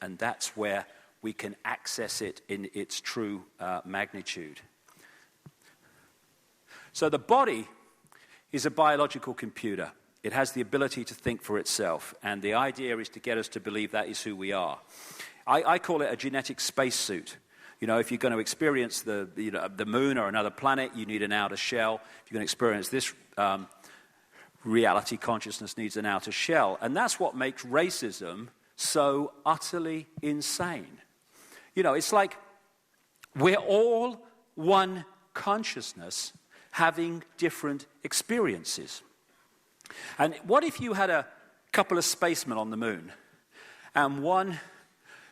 and that's where we can access it in its true magnitude. So the body is a biological computer. It has the ability to think for itself, and the idea is to get us to believe that is who we are. I call it a genetic spacesuit. You know, if you're going to experience the moon or another planet, you need an outer shell. If you're going to experience this reality, consciousness needs an outer shell. And that's what makes racism so utterly insane. You know, it's like we're all one consciousness having different experiences. And what if you had a couple of spacemen on the moon, and one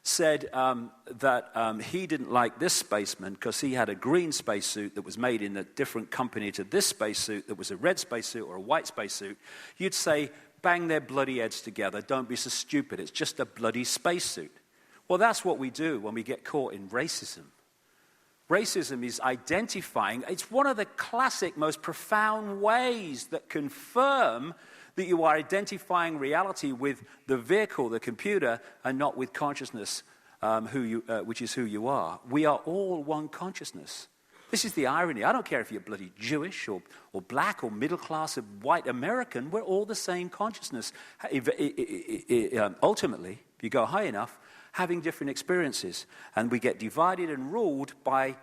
said that he didn't like this spaceman because he had a green spacesuit that was made in a different company to this spacesuit that was a red spacesuit or a white spacesuit? You'd say, bang their bloody heads together, don't be so stupid, it's just a bloody spacesuit. Well, that's what we do when we get caught in racism. Racism is identifying, it's one of the classic, most profound ways that confirm that you are identifying reality with the vehicle, the computer, and not with consciousness, which is who you are. We are all one consciousness. This is the irony. I don't care if you're bloody Jewish or black or middle class or white American. We're all the same consciousness. Ultimately, if you go high enough, having different experiences. And we get divided and ruled by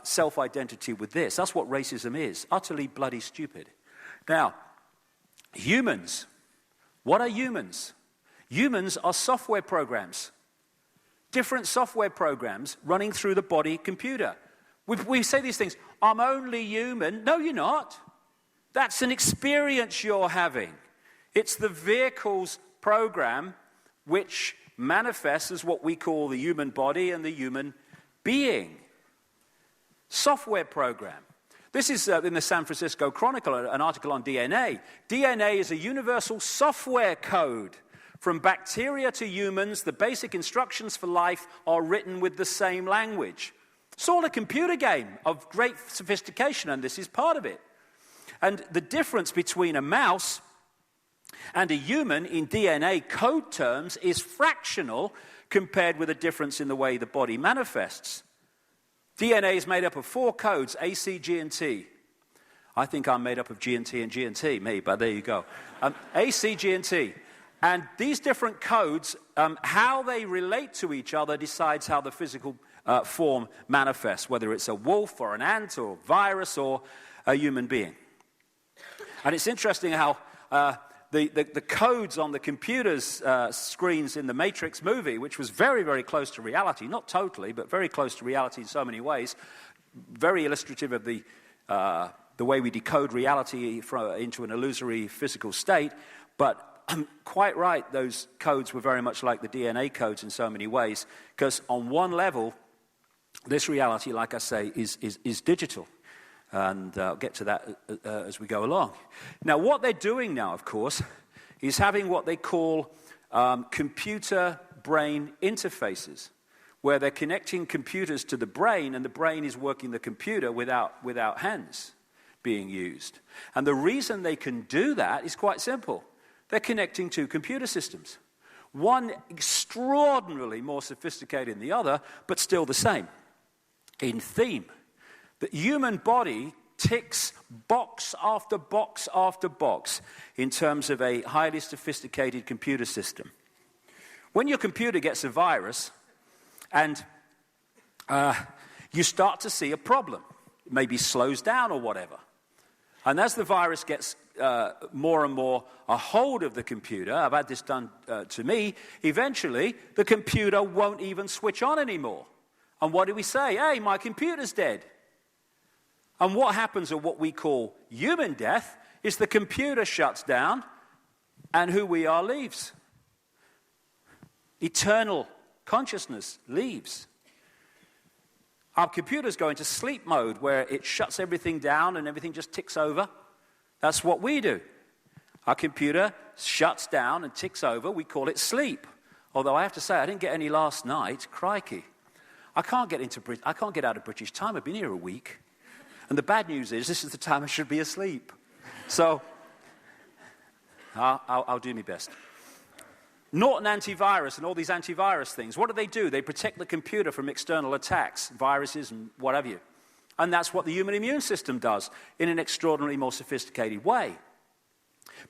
self-identity with this. That's what racism is. Utterly bloody stupid. Now, humans. What are humans? Humans are software programs. Different software programs running through the body computer. We say these things, I'm only human. No, you're not. That's an experience you're having. It's the vehicle's program which manifests as what we call the human body and the human being. Software program. This is in the San Francisco Chronicle, an article on DNA. DNA is a universal software code. From bacteria to humans, the basic instructions for life are written with the same language. It's all a computer game of great sophistication, and this is part of it. And the difference between a mouse and a human in DNA code terms is fractional compared with a difference in the way the body manifests. DNA is made up of 4 codes, A, C, G, and T. I think I'm made up of G and T and G and T, me, but there you go. A, C, G, and T. And these different codes, how they relate to each other decides how the physical form manifests, whether it's a wolf or an ant or a virus or a human being. And it's interesting how the codes on the computer's screens in the Matrix movie, which was very, very close to reality, not totally, but very close to reality in so many ways, very illustrative of the way we decode reality into an illusory physical state, but I'm quite right, those codes were very much like the DNA codes in so many ways, because on one level, this reality, like I say, is digital. And I'll get to that as we go along. Now, what they're doing now, of course, is having what they call computer-brain interfaces, where they're connecting computers to the brain, and the brain is working the computer without hands being used. And the reason they can do that is quite simple. They're connecting 2 computer systems. One extraordinarily more sophisticated than the other, but still the same in theme. The human body ticks box after box after box in terms of a highly sophisticated computer system. When your computer gets a virus and you start to see a problem, it maybe slows down or whatever. And as the virus gets more and more a hold of the computer, I've had this done to me, eventually the computer won't even switch on anymore. And what do we say? Hey, my computer's dead. And what happens at what we call human death is the computer shuts down and who we are leaves. Eternal consciousness leaves. Our computers go into sleep mode where it shuts everything down and everything just ticks over. That's what we do. Our computer shuts down and ticks over. We call it sleep. Although I have to say, I didn't get any last night. Crikey. I can't get out of British time. I've been here a week. And the bad news is, this is the time I should be asleep. So, I'll do my best. Norton antivirus and all these antivirus things, what do? They protect the computer from external attacks, viruses and what have you. And that's what the human immune system does in an extraordinarily more sophisticated way.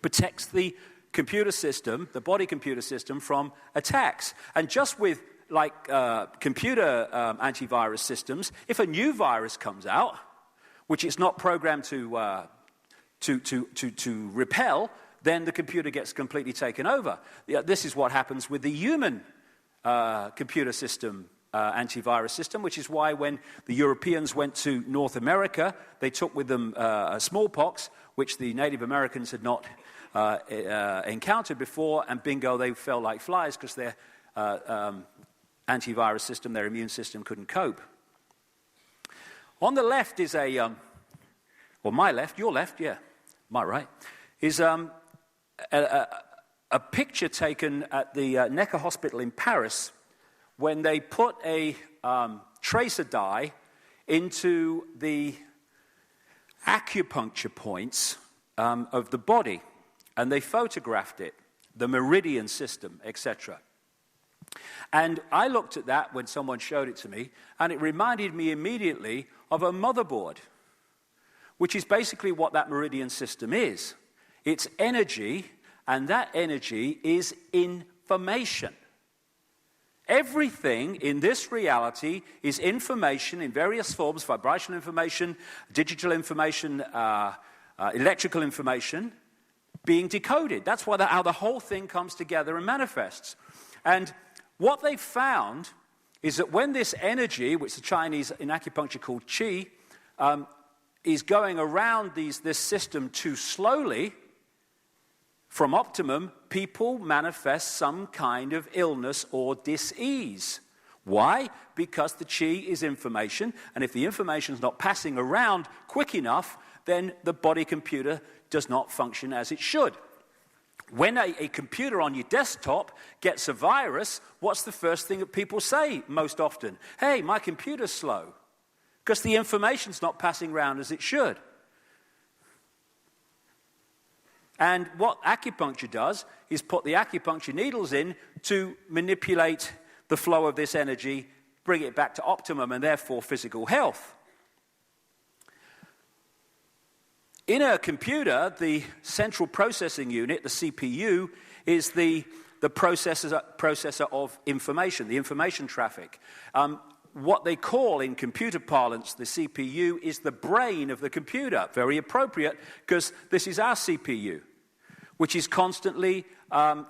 Protects the computer system, the body computer system, from attacks. And just with computer antivirus systems, if a new virus comes out, which it's not programmed to repel, then the computer gets completely taken over. This is what happens with the human computer system, antivirus system, which is why when the Europeans went to North America, they took with them smallpox, which the Native Americans had not encountered before, and bingo, they fell like flies because their antivirus system, their immune system, couldn't cope. On the left is my left, your left, yeah, my right, is a picture taken at the Necker Hospital in Paris when they put a tracer dye into the acupuncture points of the body, and they photographed it, the meridian system, etc. And I looked at that when someone showed it to me, and it reminded me immediately of a motherboard, which is basically what that meridian system is. It's energy, and that energy is information. Everything in this reality is information in various forms: vibrational information, digital information, electrical information, being decoded. That's how the whole thing comes together and manifests. And what they found is that when this energy, which the Chinese in acupuncture call qi, is going around this system too slowly, from optimum, people manifest some kind of illness or dis-ease. Why? Because the qi is information, and if the information is not passing around quick enough, then the body computer does not function as it should. When a computer on your desktop gets a virus, what's the first thing that people say most often? Hey, my computer's slow, because the information's not passing around as it should. And what acupuncture does is put the acupuncture needles in to manipulate the flow of this energy, bring it back to optimum, and therefore physical health. In a computer, the central processing unit, the CPU, is the processor of information, the information traffic. What they call in computer parlance the CPU is the brain of the computer. Very appropriate, because this is our CPU, which is constantly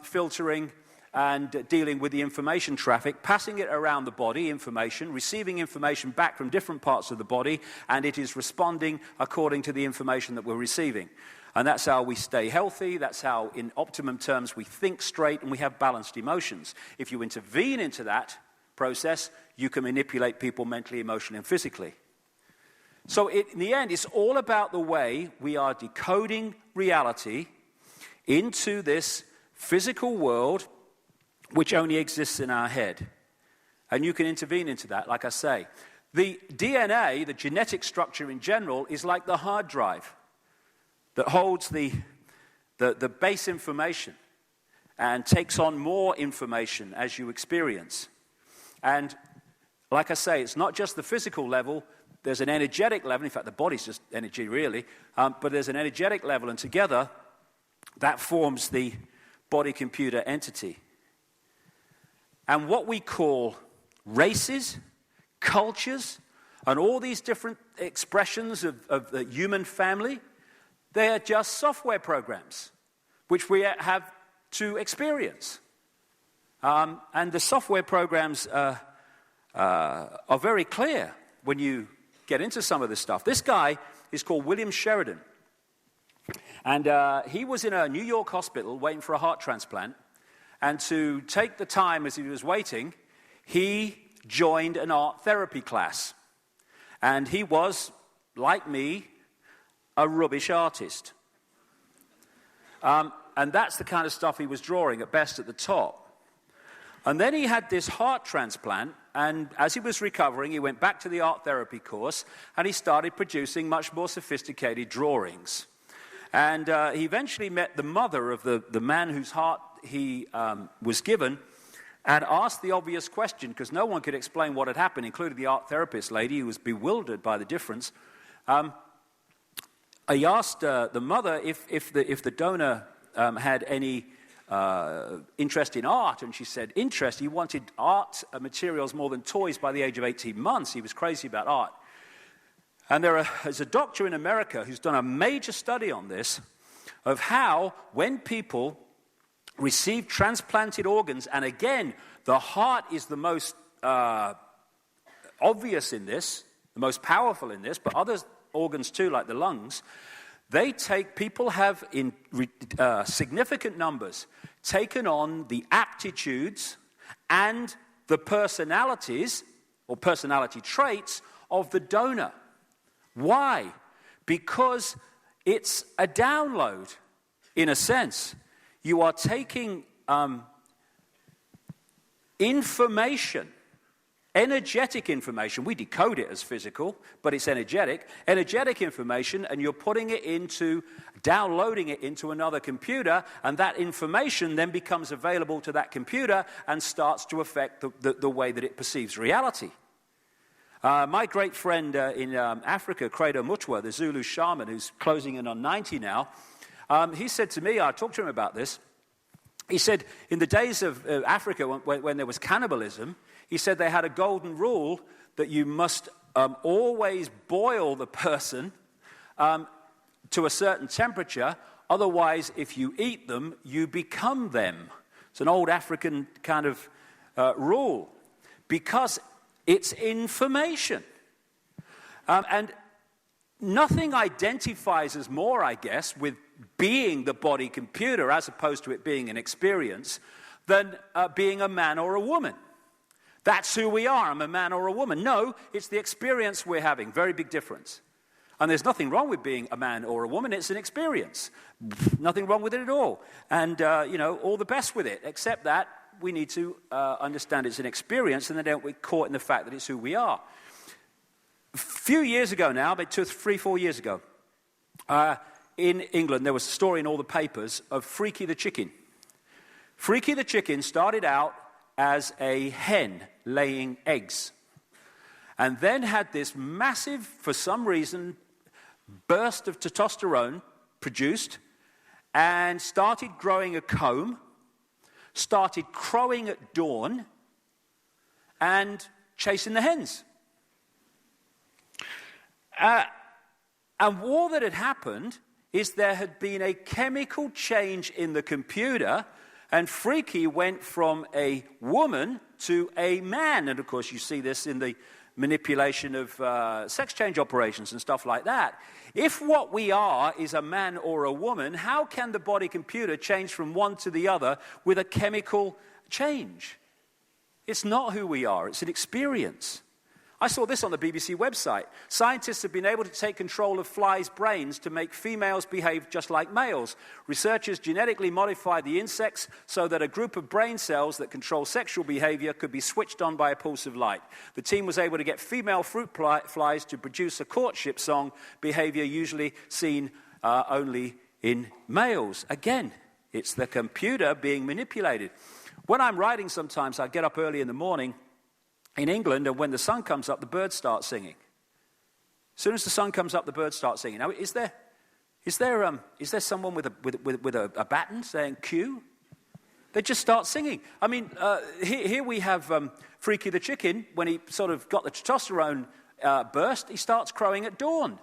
filtering and dealing with the information traffic, passing it around the body, information, receiving information back from different parts of the body, and it is responding according to the information that we're receiving. And that's how we stay healthy, that's how, in optimum terms, we think straight and we have balanced emotions. If you intervene into that process, you can manipulate people mentally, emotionally, and physically. So in the end, it's all about the way we are decoding reality into this physical world which only exists in our head. And you can intervene into that, like I say. The DNA, the genetic structure in general, is like the hard drive that holds the base information and takes on more information as you experience. And like I say, it's not just the physical level, there's an energetic level. In fact, the body's just energy, really. But there's an energetic level, and together, that forms the body-computer entity. And what we call races, cultures, and all these different expressions of the human family, they are just software programs which we have to experience. And the software programs are very clear when you get into some of this stuff. This guy is called William Sheridan. And he was in a New York hospital waiting for a heart transplant. And to take the time as he was waiting, he joined an art therapy class. And he was, like me, a rubbish artist. And that's the kind of stuff he was drawing, at best at the top. And then he had this heart transplant, and as he was recovering, he went back to the art therapy course, and he started producing much more sophisticated drawings. And he eventually met the mother of the man whose heart he was given and asked the obvious question, because no one could explain what had happened, including the art therapist lady who was bewildered by the difference. He asked the mother if the donor had any interest in art, and she said, interest? He wanted art materials more than toys by the age of 18 months. He was crazy about art. And there's a doctor in America who's done a major study on this, of how when people receive transplanted organs, and again, the heart is the most obvious in this, the most powerful in this, but other organs too, like the lungs, people have in significant numbers taken on the aptitudes and the personalities or personality traits of the donor. Why? Because it's a download, in a sense. You are taking information, energetic information. We decode it as physical, but it's energetic information, and you're downloading it into another computer, and that information then becomes available to that computer and starts to affect the way that it perceives reality. My great friend in Africa, Credo Mutwa, the Zulu shaman who's closing in on 90 now, he said to me, I talked to him about this, he said in the days of Africa when there was cannibalism, he said they had a golden rule that you must always boil the person to a certain temperature, otherwise if you eat them, you become them. It's an old African kind of rule, because it's information. And nothing identifies us more, I guess, with being the body computer as opposed to it being an experience than being a man or a woman. That's who we are. I'm a man or a woman. No, it's the experience we're having. Very big difference. And there's nothing wrong with being a man or a woman. It's an experience. Nothing wrong with it at all. And, all the best with it, except that we need to understand it's an experience, and then don't get caught in the fact that it's who we are. A few years ago now, about 2, 3, 4 years ago, in England, there was a story in all the papers of Freaky the chicken. Freaky the chicken started out as a hen laying eggs, and then had this massive, for some reason, burst of testosterone produced, and started growing a comb, started crowing at dawn, and chasing the hens. And all that had happened is there had been a chemical change in the computer, and Freaky went from a woman to a man. And of course, you see this in the manipulation of sex change operations and stuff like that. If what we are is a man or a woman, how can the body computer change from one to the other with a chemical change? It's not who we are, it's an experience. I saw this on the BBC website. Scientists have been able to take control of flies' brains to make females behave just like males. Researchers genetically modified the insects so that a group of brain cells that control sexual behavior could be switched on by a pulse of light. The team was able to get female fruit flies to produce a courtship song, behavior usually seen only in males. Again, it's the computer being manipulated. When I'm writing sometimes, I get up early in the morning in England, and when the sun comes up, the birds start singing. As soon as the sun comes up, the birds start singing. Now, is there someone with a baton saying cue? They just start singing. I mean, here we have Freaky the chicken. When he sort of got the testosterone burst, he starts crowing at dawn.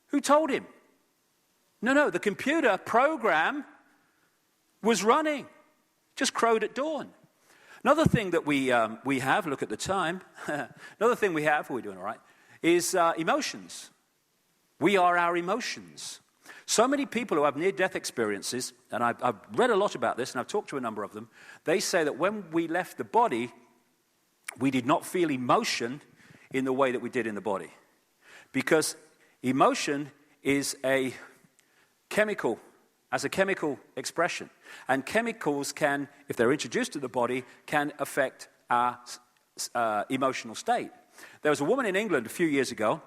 Who told him? No, the computer program was running. Just crowed at dawn. Another thing that we have, look at the time, another thing we have, we're doing all right, is emotions. We are our emotions. So many people who have near-death experiences, and I've read a lot about this, and I've talked to a number of them, they say that when we left the body, we did not feel emotion in the way that we did in the body. Because emotion is a chemical expression. And chemicals can, if they're introduced to the body, can affect our emotional state. There was a woman in England a few years ago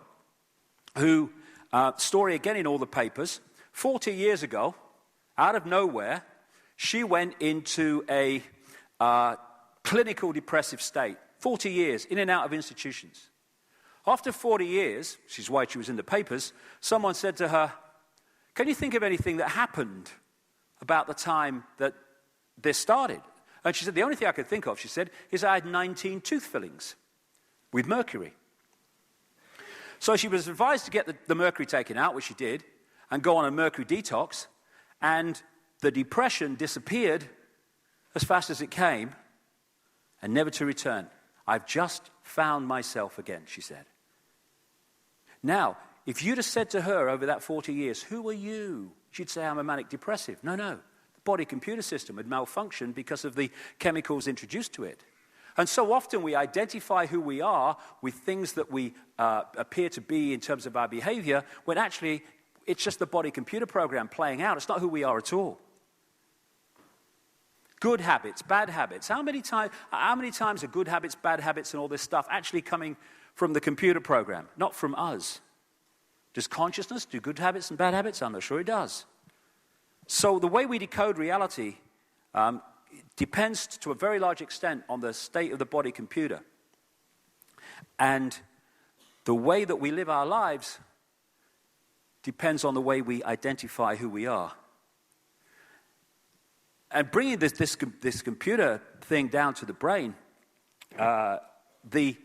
who, story again in all the papers, 40 years ago, out of nowhere, she went into a clinical depressive state, 40 years, in and out of institutions. After 40 years, which is why she was in the papers, someone said to her, can you think of anything that happened about the time that this started? And she said, the only thing I could think of, she said, is I had 19 tooth fillings with mercury. So she was advised to get the mercury taken out, which she did, and go on a mercury detox, and the depression disappeared as fast as it came, and never to return. I've just found myself again, she said. Now, if you'd have said to her over that 40 years, who are you? She'd say, I'm a manic depressive. No. The body-computer system had malfunctioned because of the chemicals introduced to it. And so often we identify who we are with things that we appear to be in terms of our behavior, when actually it's just the body-computer program playing out. It's not who we are at all. Good habits, bad habits. How many times are good habits, bad habits, and all this stuff actually coming from the computer program, not from us? Does consciousness do good habits and bad habits? I'm not sure it does. So the way we decode reality depends to a very large extent on the state of the body computer. And the way that we live our lives depends on the way we identify who we are. And bringing this computer thing down to the brain, the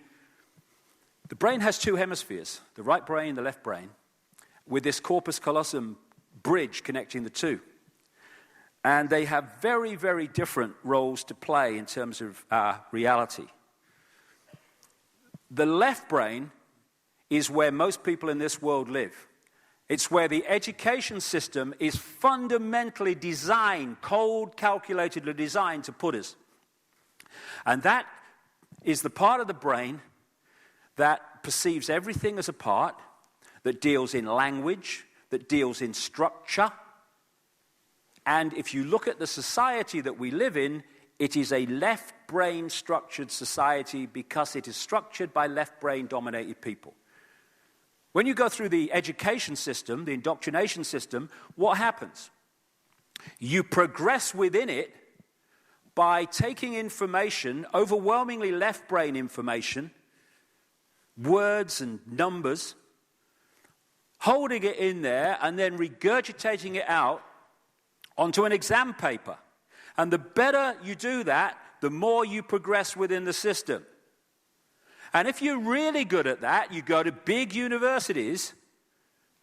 brain has two hemispheres, the right brain and the left brain, with this corpus callosum bridge connecting the two. And they have very, very different roles to play in terms of reality. The left brain is where most people in this world live. It's where the education system is fundamentally designed, cold, calculatedly designed to put us. And that is the part of the brain that perceives everything as a part, that deals in language, that deals in structure. And if you look at the society that we live in, it is a left-brain structured society because it is structured by left-brain dominated people. When you go through the education system, the indoctrination system, what happens? You progress within it by taking information, overwhelmingly left-brain information, words and numbers, holding it in there and then regurgitating it out onto an exam paper. And the better you do that, the more you progress within the system. And if you're really good at that, you go to big universities,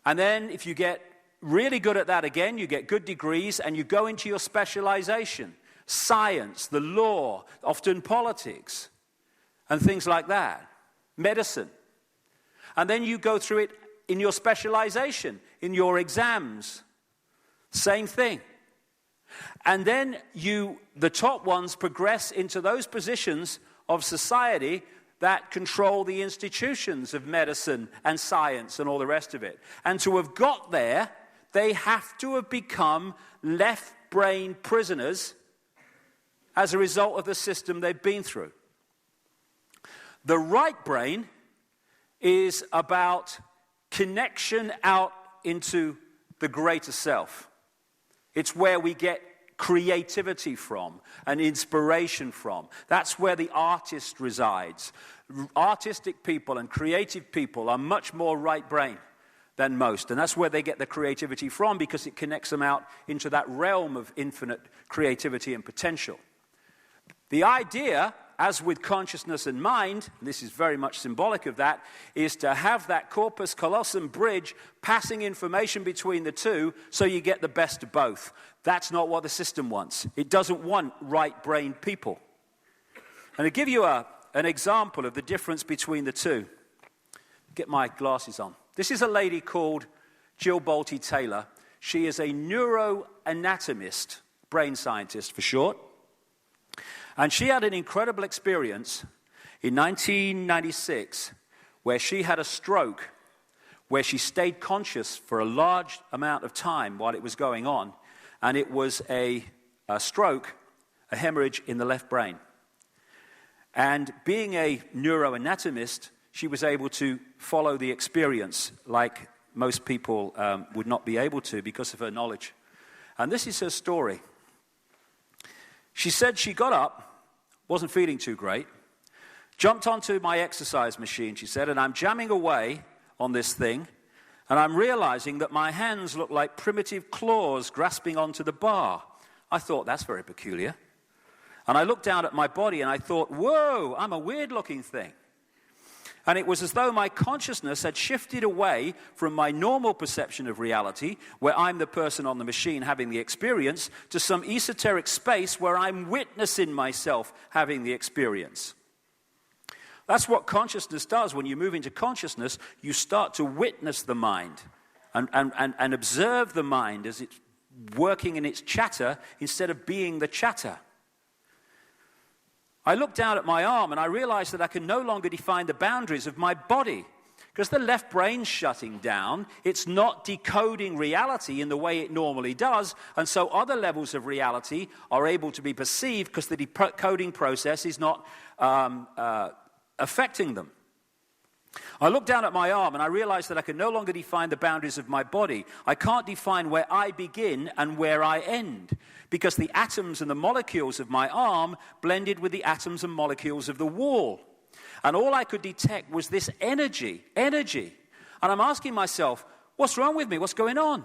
and then if you get really good at that again, you get good degrees, and you go into your specialization. Science, the law, often politics, and things like that. Medicine. And then you go through it in your specialization, in your exams. Same thing. And then the top ones progress into those positions of society that control the institutions of medicine and science and all the rest of it. And to have got there, they have to have become left-brain prisoners as a result of the system they've been through. The right brain is about connection out into the greater self. It's where we get creativity from and inspiration from. That's where the artist resides. Artistic people and creative people are much more right brain than most. And that's where they get the creativity from, because it connects them out into that realm of infinite creativity and potential. The idea, as with consciousness and mind, and this is very much symbolic of that, is to have that corpus callosum bridge passing information between the two so you get the best of both. That's not what the system wants. It doesn't want right-brained people. And to give you an example of the difference between the two, get my glasses on. This is a lady called Jill Bolte Taylor. She is a neuroanatomist, brain scientist for short. And she had an incredible experience in 1996 where she had a stroke, where she stayed conscious for a large amount of time while it was going on. And it was a stroke, a hemorrhage in the left brain. And being a neuroanatomist, she was able to follow the experience like most people would not be able to because of her knowledge. And this is her story. She said she got up, wasn't feeling too great, jumped onto my exercise machine, she said, and I'm jamming away on this thing, and I'm realizing that my hands look like primitive claws grasping onto the bar. I thought, that's very peculiar. And I looked down at my body and I thought, whoa, I'm a weird-looking thing. And it was as though my consciousness had shifted away from my normal perception of reality, where I'm the person on the machine having the experience, to some esoteric space where I'm witnessing myself having the experience. That's what consciousness does. When you move into consciousness, you start to witness the mind and observe the mind as it's working in its chatter instead of being the chatter. I looked down at my arm and I realized that I can no longer define the boundaries of my body. Because the left brain's shutting down, it's not decoding reality in the way it normally does, and so other levels of reality are able to be perceived because the decoding process is not affecting them. I looked down at my arm and I realized that I can no longer define the boundaries of my body. I can't define where I begin and where I end, because the atoms and the molecules of my arm blended with the atoms and molecules of the wall. And all I could detect was this energy. And I'm asking myself, what's wrong with me? What's going on?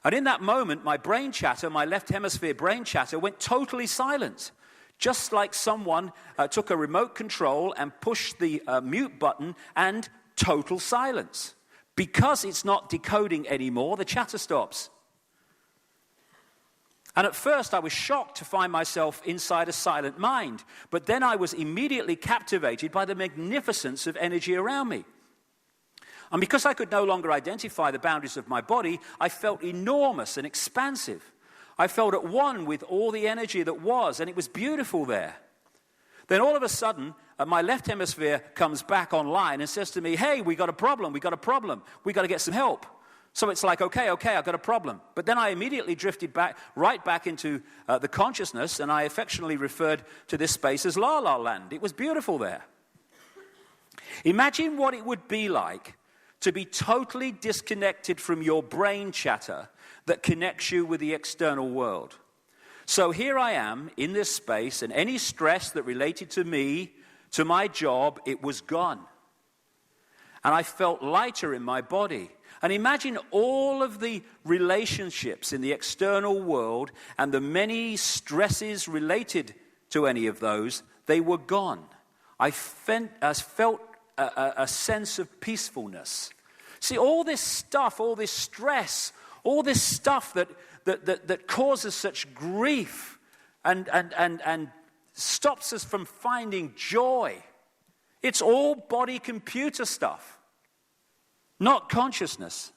And in that moment, my brain chatter, my left hemisphere brain chatter, went totally silent. Just like someone took a remote control and pushed the mute button, and total silence. Because it's not decoding anymore, the chatter stops. And at first I was shocked to find myself inside a silent mind, but then I was immediately captivated by the magnificence of energy around me. And because I could no longer identify the boundaries of my body, I felt enormous and expansive. I felt at one with all the energy that was, and it was beautiful there. Then all of a sudden, my left hemisphere comes back online and says to me, hey, we got a problem, we got to get some help. So it's like, okay, I've got a problem. But then I immediately drifted right back into the consciousness, and I affectionately referred to this space as La La Land. It was beautiful there. Imagine what it would be like to be totally disconnected from your brain chatter that connects you with the external world. So here I am in this space, and any stress that related to me, to my job, it was gone. And I felt lighter in my body. And imagine all of the relationships in the external world and the many stresses related to any of those, they were gone. I felt a sense of peacefulness. See, all this stuff, all this stress, all this stuff that causes such grief and stops us from finding joy, it's all body-computer stuff, not consciousness.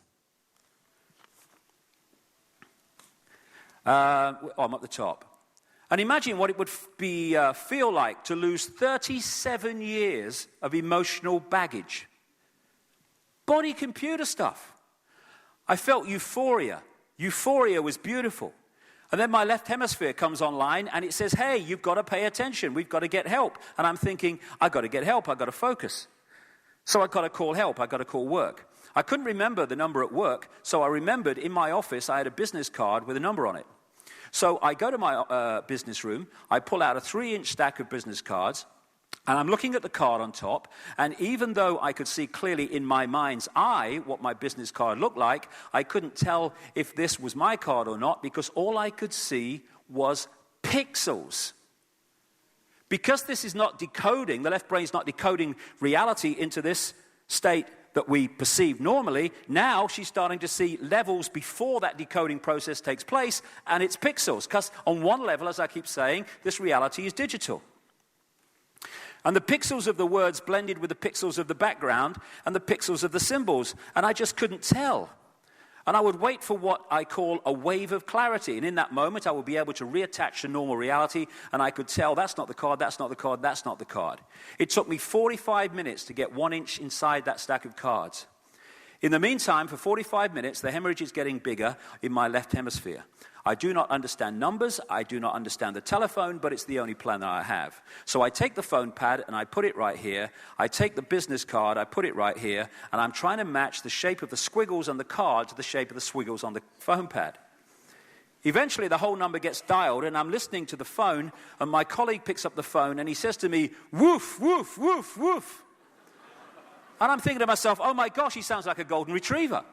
I'm at the top. And imagine what it would feel like to lose 37 years of emotional baggage. Body-computer stuff. I felt euphoria. Euphoria was beautiful. And then my left hemisphere comes online and it says, hey, you've got to pay attention. We've got to get help. And I'm thinking, I've got to get help. I've got to focus. So I've got to call help. I've got to call work. I couldn't remember the number at work, so I remembered in my office I had a business card with a number on it. So I go to my business room. I pull out a 3-inch stack of business cards. And I'm looking at the card on top, and even though I could see clearly in my mind's eye what my business card looked like, I couldn't tell if this was my card or not, because all I could see was pixels. Because this is not decoding, the left brain's not decoding reality into this state that we perceive normally, now she's starting to see levels before that decoding process takes place, and it's pixels. Because on one level, as I keep saying, this reality is digital. And the pixels of the words blended with the pixels of the background and the pixels of the symbols. And I just couldn't tell. And I would wait for what I call a wave of clarity. And in that moment, I would be able to reattach to normal reality. And I could tell, that's not the card, that's not the card, that's not the card. It took me 45 minutes to get 1 inch inside that stack of cards. In the meantime, for 45 minutes, the hemorrhage is getting bigger in my left hemisphere. I do not understand numbers, I do not understand the telephone, but it's the only plan that I have. So I take the phone pad and I put it right here. I take the business card, I put it right here, and I'm trying to match the shape of the squiggles on the card to the shape of the squiggles on the phone pad. Eventually, the whole number gets dialed, and I'm listening to the phone, and my colleague picks up the phone, and he says to me, "Woof, woof, woof, woof." And I'm thinking to myself, oh my gosh, he sounds like a golden retriever.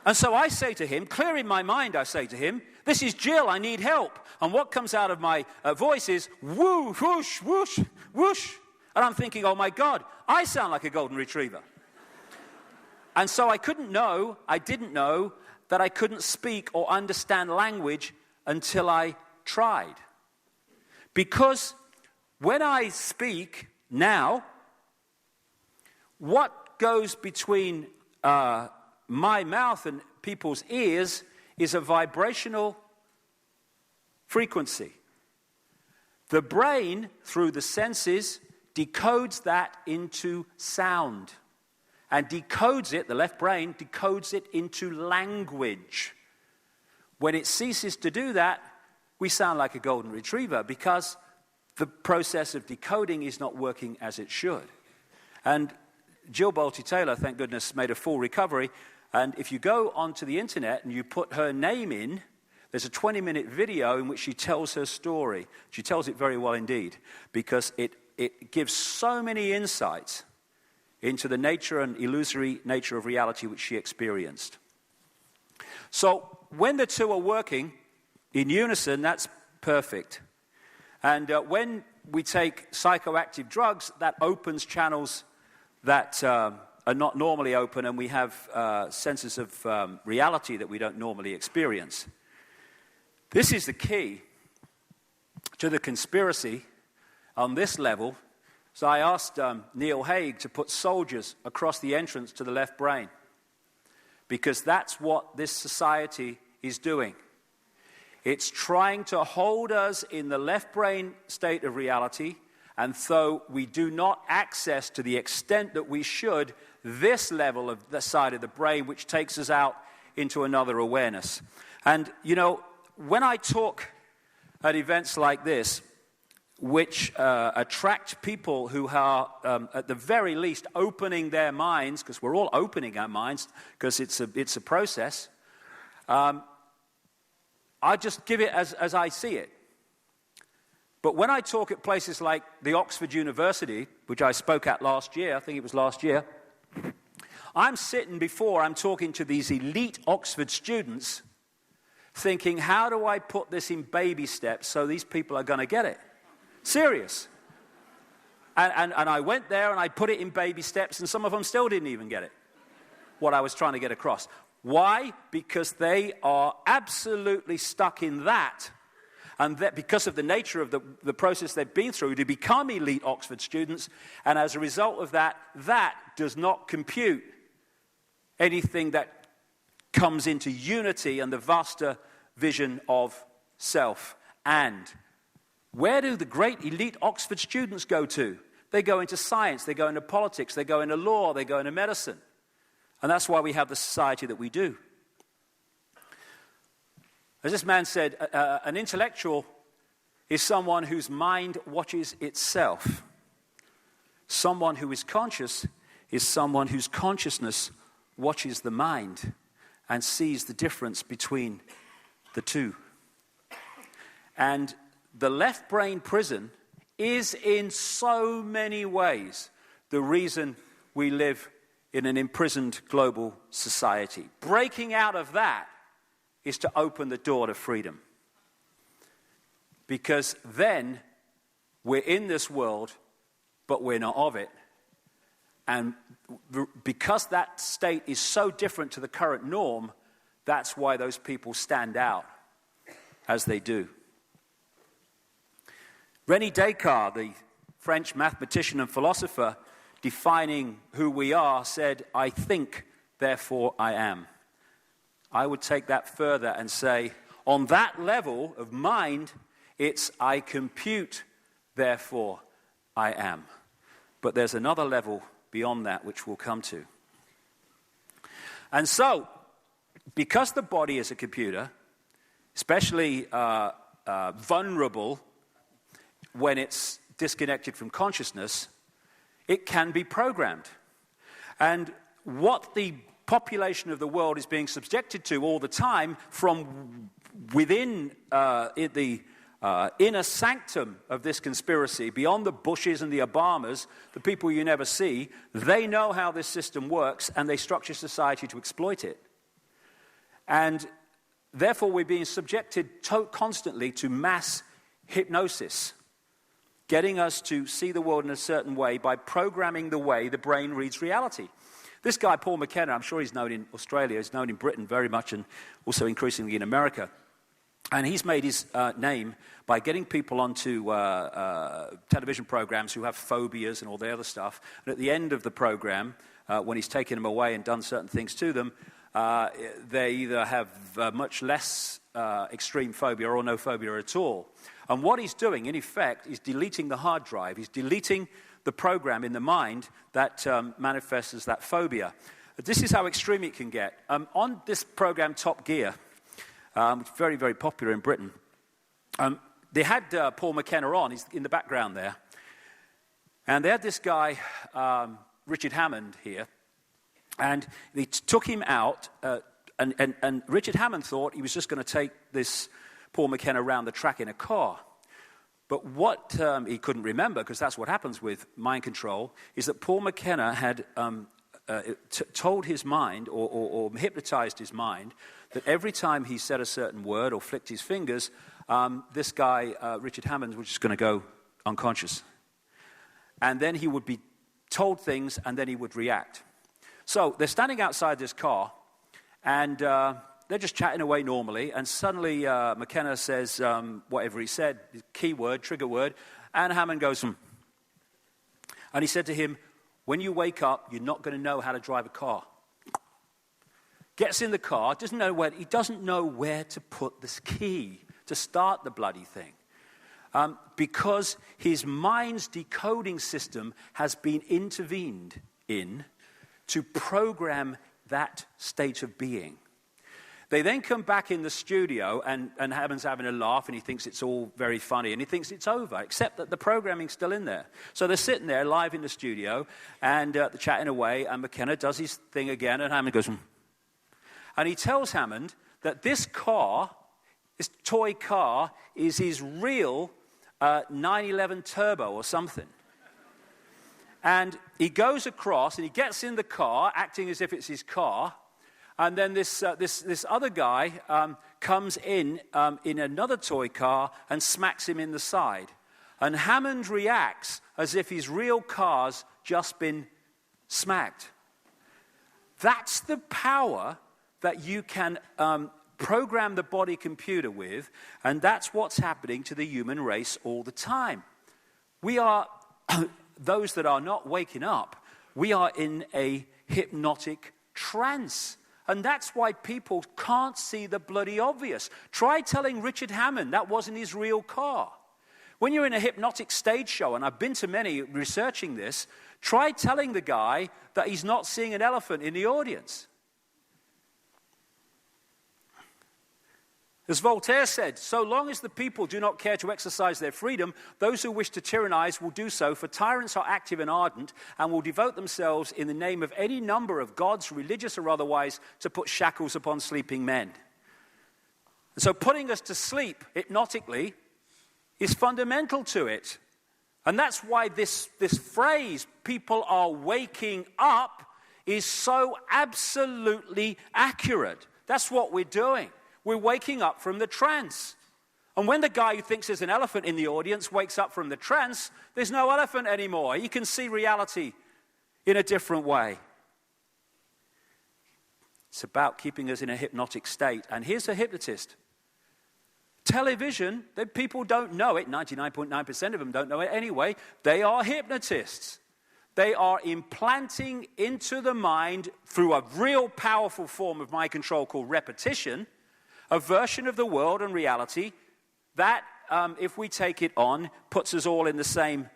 And so I say to him, clear in my mind, I say to him, "This is Jill, I need help." And what comes out of my voice is, "Woo, whoosh, whoosh, whoosh." And I'm thinking, oh my God, I sound like a golden retriever. And so I didn't know that I couldn't speak or understand language until I tried. Because when I speak now, what goes between my mouth and people's ears is a vibrational frequency. The brain, through the senses, decodes that into sound. And decodes it, the left brain, decodes it into language. When it ceases to do that, we sound like a golden retriever because the process of decoding is not working as it should. And Jill Bolte-Taylor, thank goodness, made a full recovery. And if you go onto the internet and you put her name in, there's a 20-minute video in which she tells her story. She tells it very well indeed, because it gives so many insights into the nature and illusory nature of reality which she experienced. So when the two are working in unison, that's perfect. And when we take psychoactive drugs, that opens channels that are not normally open, and we have senses of reality that we don't normally experience. This is the key to the conspiracy on this level. So I asked Neil Haig to put soldiers across the entrance to the left brain, because that's what this society is doing. It's trying to hold us in the left brain state of reality, and so we do not access to the extent that we should this level of the side of the brain, which takes us out into another awareness. And, you know, when I talk at events like this, which attract people who are, at the very least, opening their minds, because we're all opening our minds, because it's a process, I just give it as I see it. But when I talk at places like the Oxford University, which I spoke at last year, I think it was last year, I'm talking to these elite Oxford students, thinking, how do I put this in baby steps so these people are going to get it? Serious. And I went there and I put it in baby steps, and some of them still didn't even get it, what I was trying to get across. Why? Because they are absolutely stuck in that. And that because of the nature of the process they've been through to become elite Oxford students, and as a result of that, that does not compute anything that comes into unity and the vaster vision of self. And where do the great elite Oxford students go to? They go into science, they go into politics, they go into law, they go into medicine. And that's why we have the society that we do. As this man said, an intellectual is someone whose mind watches itself. Someone who is conscious is someone whose consciousness watches the mind and sees the difference between the two. And the left brain prison is in so many ways the reason we live in an imprisoned global society. Breaking out of that is to open the door to freedom. Because then we're in this world, but we're not of it. And because that state is so different to the current norm, that's why those people stand out as they do. René Descartes, the French mathematician and philosopher, defining who we are, said, "I think, therefore I am." I would take that further and say, on that level of mind, it's I compute, therefore I am. But there's another level beyond that which we'll come to. And so, because the body is a computer, especially vulnerable when it's disconnected from consciousness, it can be programmed. And what the population of the world is being subjected to all the time from within the inner sanctum of this conspiracy, beyond the Bushes and the Obamas, the people you never see, they know how this system works, and they structure society to exploit it. And therefore, we're being subjected constantly to mass hypnosis, getting us to see the world in a certain way by programming the way the brain reads reality. This guy, Paul McKenna, I'm sure he's known in Australia, he's known in Britain very much, and also increasingly in America. And he's made his name by getting people onto television programs who have phobias and all the other stuff. And at the end of the program, when he's taken them away and done certain things to them, they either have much less extreme phobia or no phobia at all. And what he's doing, in effect, is deleting the hard drive. He's deleting the program in the mind that manifests as that phobia. This is how extreme it can get. On this program, Top Gear, very, very popular in Britain, they had Paul McKenna on. He's in the background there. And they had this guy, Richard Hammond, here. And they took him out, and Richard Hammond thought he was just going to take this Paul McKenna around the track in a car. But what he couldn't remember, because that's what happens with mind control, is that Paul McKenna had told his mind or hypnotized his mind that every time he said a certain word or flicked his fingers, this guy, Richard Hammond, was just going to go unconscious. And then he would be told things, and then he would react. So they're standing outside this car, and they're just chatting away normally, and suddenly McKenna says whatever he said, keyword, trigger word, and Hammond goes, And he said to him, when you wake up, you're not going to know how to drive a car. Gets in the car, he doesn't know where to put this key to start the bloody thing. Because his mind's decoding system has been intervened in to program that state of being. They then come back in the studio, and Hammond's having a laugh, and he thinks it's all very funny, and he thinks it's over, except that the programming's still in there. So they're sitting there live in the studio, and they're chatting away, and McKenna does his thing again, and Hammond goes, And he tells Hammond that this car, this toy car, is his real 911 Turbo or something. And he goes across, and he gets in the car, acting as if it's his car. And then this other guy comes in another toy car and smacks him in the side. And Hammond reacts as if his real car's just been smacked. That's the power that you can program the body computer with, and that's what's happening to the human race all the time. We are, those that are not waking up, we are in a hypnotic trance. And that's why people can't see the bloody obvious. Try telling Richard Hammond that wasn't his real car. When you're in a hypnotic stage show, and I've been to many researching this, try telling the guy that he's not seeing an elephant in the audience. As Voltaire said, so long as the people do not care to exercise their freedom, those who wish to tyrannize will do so, for tyrants are active and ardent and will devote themselves in the name of any number of gods, religious or otherwise, to put shackles upon sleeping men. And so putting us to sleep hypnotically is fundamental to it. And that's why this phrase, people are waking up, is so absolutely accurate. That's what we're doing. We're waking up from the trance. And when the guy who thinks there's an elephant in the audience wakes up from the trance, there's no elephant anymore. He can see reality in a different way. It's about keeping us in a hypnotic state. And here's a hypnotist. Television, people don't know it. 99.9% of them don't know it anyway. They are hypnotists. They are implanting into the mind, through a real powerful form of mind control called repetition, a version of the world and reality that, if we take it on, puts us all in the same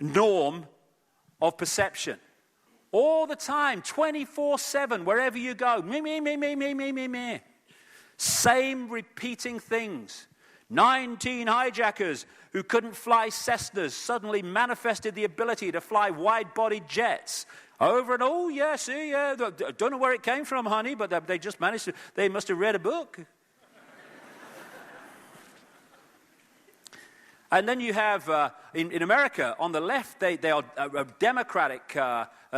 norm of perception. All the time, 24/7, wherever you go. Me, me, me, me, me, me, me, me. Same repeating things. 19 hijackers who couldn't fly Cessnas suddenly manifested the ability to fly wide-bodied jets. Over and, oh, yeah, see, yeah, don't know where it came from, honey, but they just managed to, they must have read a book. And then you have, in America, on the left, they are Democratic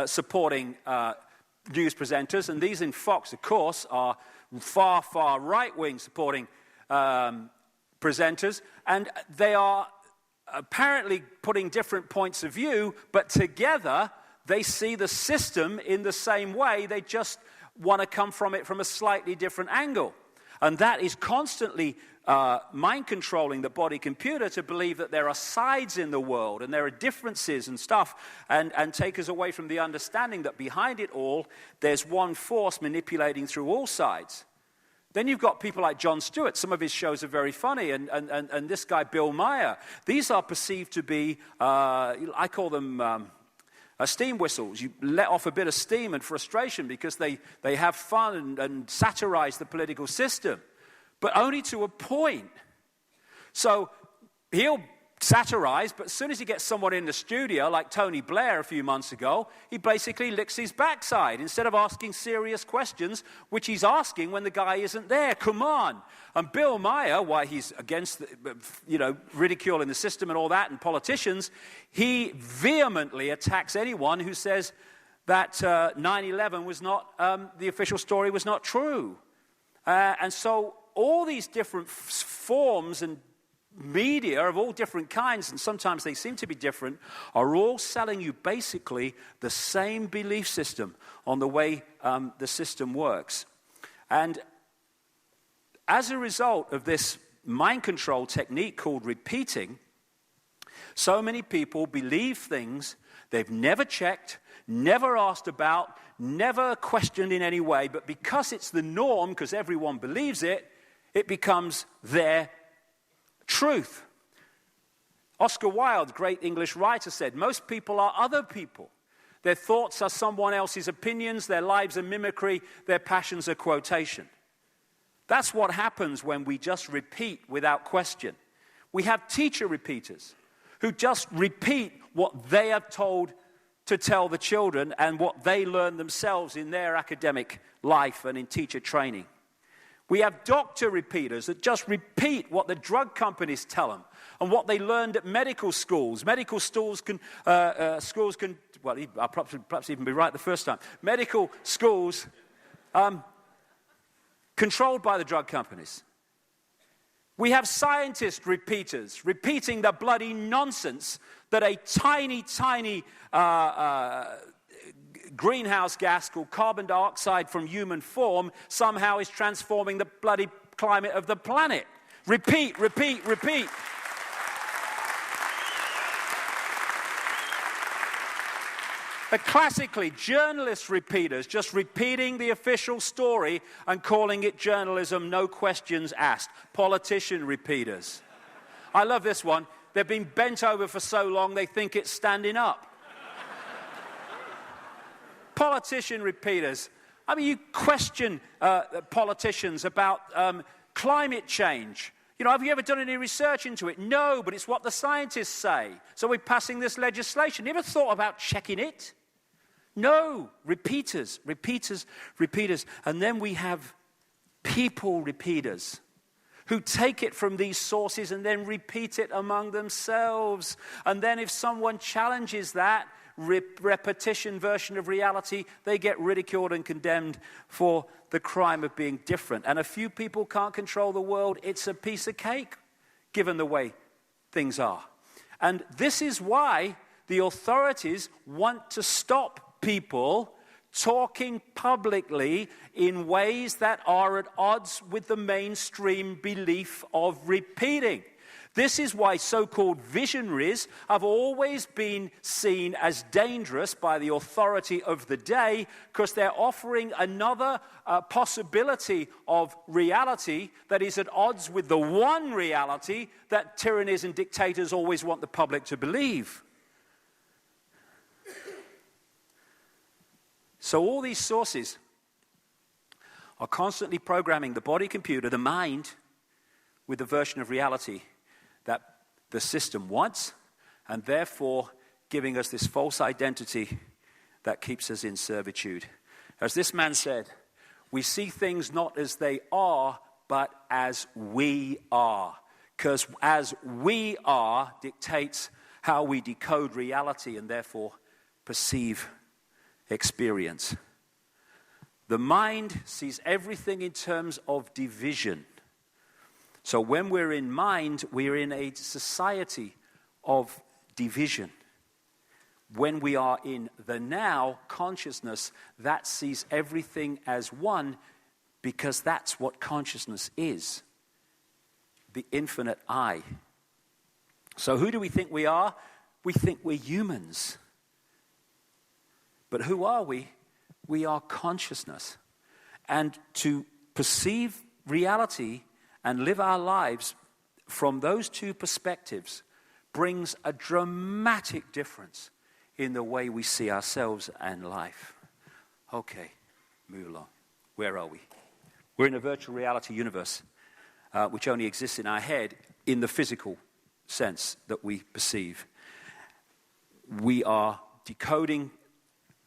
supporting news presenters, and these in Fox, of course, are far, far right-wing supporting presenters, and they are apparently putting different points of view, but together they see the system in the same way. They just want to come from it from a slightly different angle. And that is constantly mind-controlling the body computer to believe that there are sides in the world and there are differences and stuff, and take us away from the understanding that behind it all, there's one force manipulating through all sides. Then you've got people like Jon Stewart. Some of his shows are very funny, and this guy, Bill Maher. These are perceived to be, I call them steam whistles. You let off a bit of steam and frustration because they have fun and satirize the political system, but only to a point. So he'll satirize, but as soon as he gets someone in the studio, like Tony Blair a few months ago, he basically licks his backside instead of asking serious questions, which he's asking when the guy isn't there. Come on. And Bill Maher, why he's against, ridiculing the system and all that and politicians, he vehemently attacks anyone who says that 9/11 was not, the official story was not true. And so all these different forms and media of all different kinds, and sometimes they seem to be different, are all selling you basically the same belief system on the way the system works. And as a result of this mind control technique called repeating, so many people believe things they've never checked, never asked about, never questioned in any way, but because it's the norm, because everyone believes it, it becomes their truth. Oscar Wilde, great English writer, said, most people are other people. Their thoughts are someone else's opinions, their lives are mimicry, their passions are quotation. That's what happens when we just repeat without question. We have teacher repeaters who just repeat what they are told to tell the children and what they learn themselves in their academic life and in teacher training. We have doctor repeaters that just repeat what the drug companies tell them and what they learned at medical schools. Medical schools can, well, I'll perhaps even be right the first time. Medical schools controlled by the drug companies. We have scientist repeaters repeating the bloody nonsense that a tiny, tiny greenhouse gas called carbon dioxide from human form somehow is transforming the bloody climate of the planet. Repeat, repeat, repeat. But classically, journalist repeaters just repeating the official story and calling it journalism, no questions asked. Politician repeaters. I love this one. They've been bent over for so long they think it's standing up. Politician repeaters. I mean, you question politicians about climate change. Have you ever done any research into it? No, but it's what the scientists say. So we're passing this legislation. You ever thought about checking it? No. Repeaters, repeaters, repeaters. And then we have people repeaters who take it from these sources and then repeat it among themselves. And then if someone challenges that repetition version of reality, they get ridiculed and condemned for the crime of being different. And a few people can't control the world. It's a piece of cake, given the way things are. And this is why the authorities want to stop people talking publicly in ways that are at odds with the mainstream belief of repeating. This is why so-called visionaries have always been seen as dangerous by the authority of the day, because they're offering another possibility of reality that is at odds with the one reality that tyrannies and dictators always want the public to believe. So all these sources are constantly programming the body computer, the mind, with the version of reality that the system wants, and therefore giving us this false identity that keeps us in servitude. As this man said, we see things not as they are, but as we are. Because as we are dictates how we decode reality and therefore perceive experience. The mind sees everything in terms of division. So when we're in mind, we're in a society of division. When we are in the now consciousness, that sees everything as one, because that's what consciousness is. The infinite I. So who do we think we are? We think we're humans. But who are we? We are consciousness. And to perceive reality and live our lives from those two perspectives brings a dramatic difference in the way we see ourselves and life. Okay, move along. Where are we? We're in a virtual reality universe, which only exists in our head in the physical sense that we perceive. We are decoding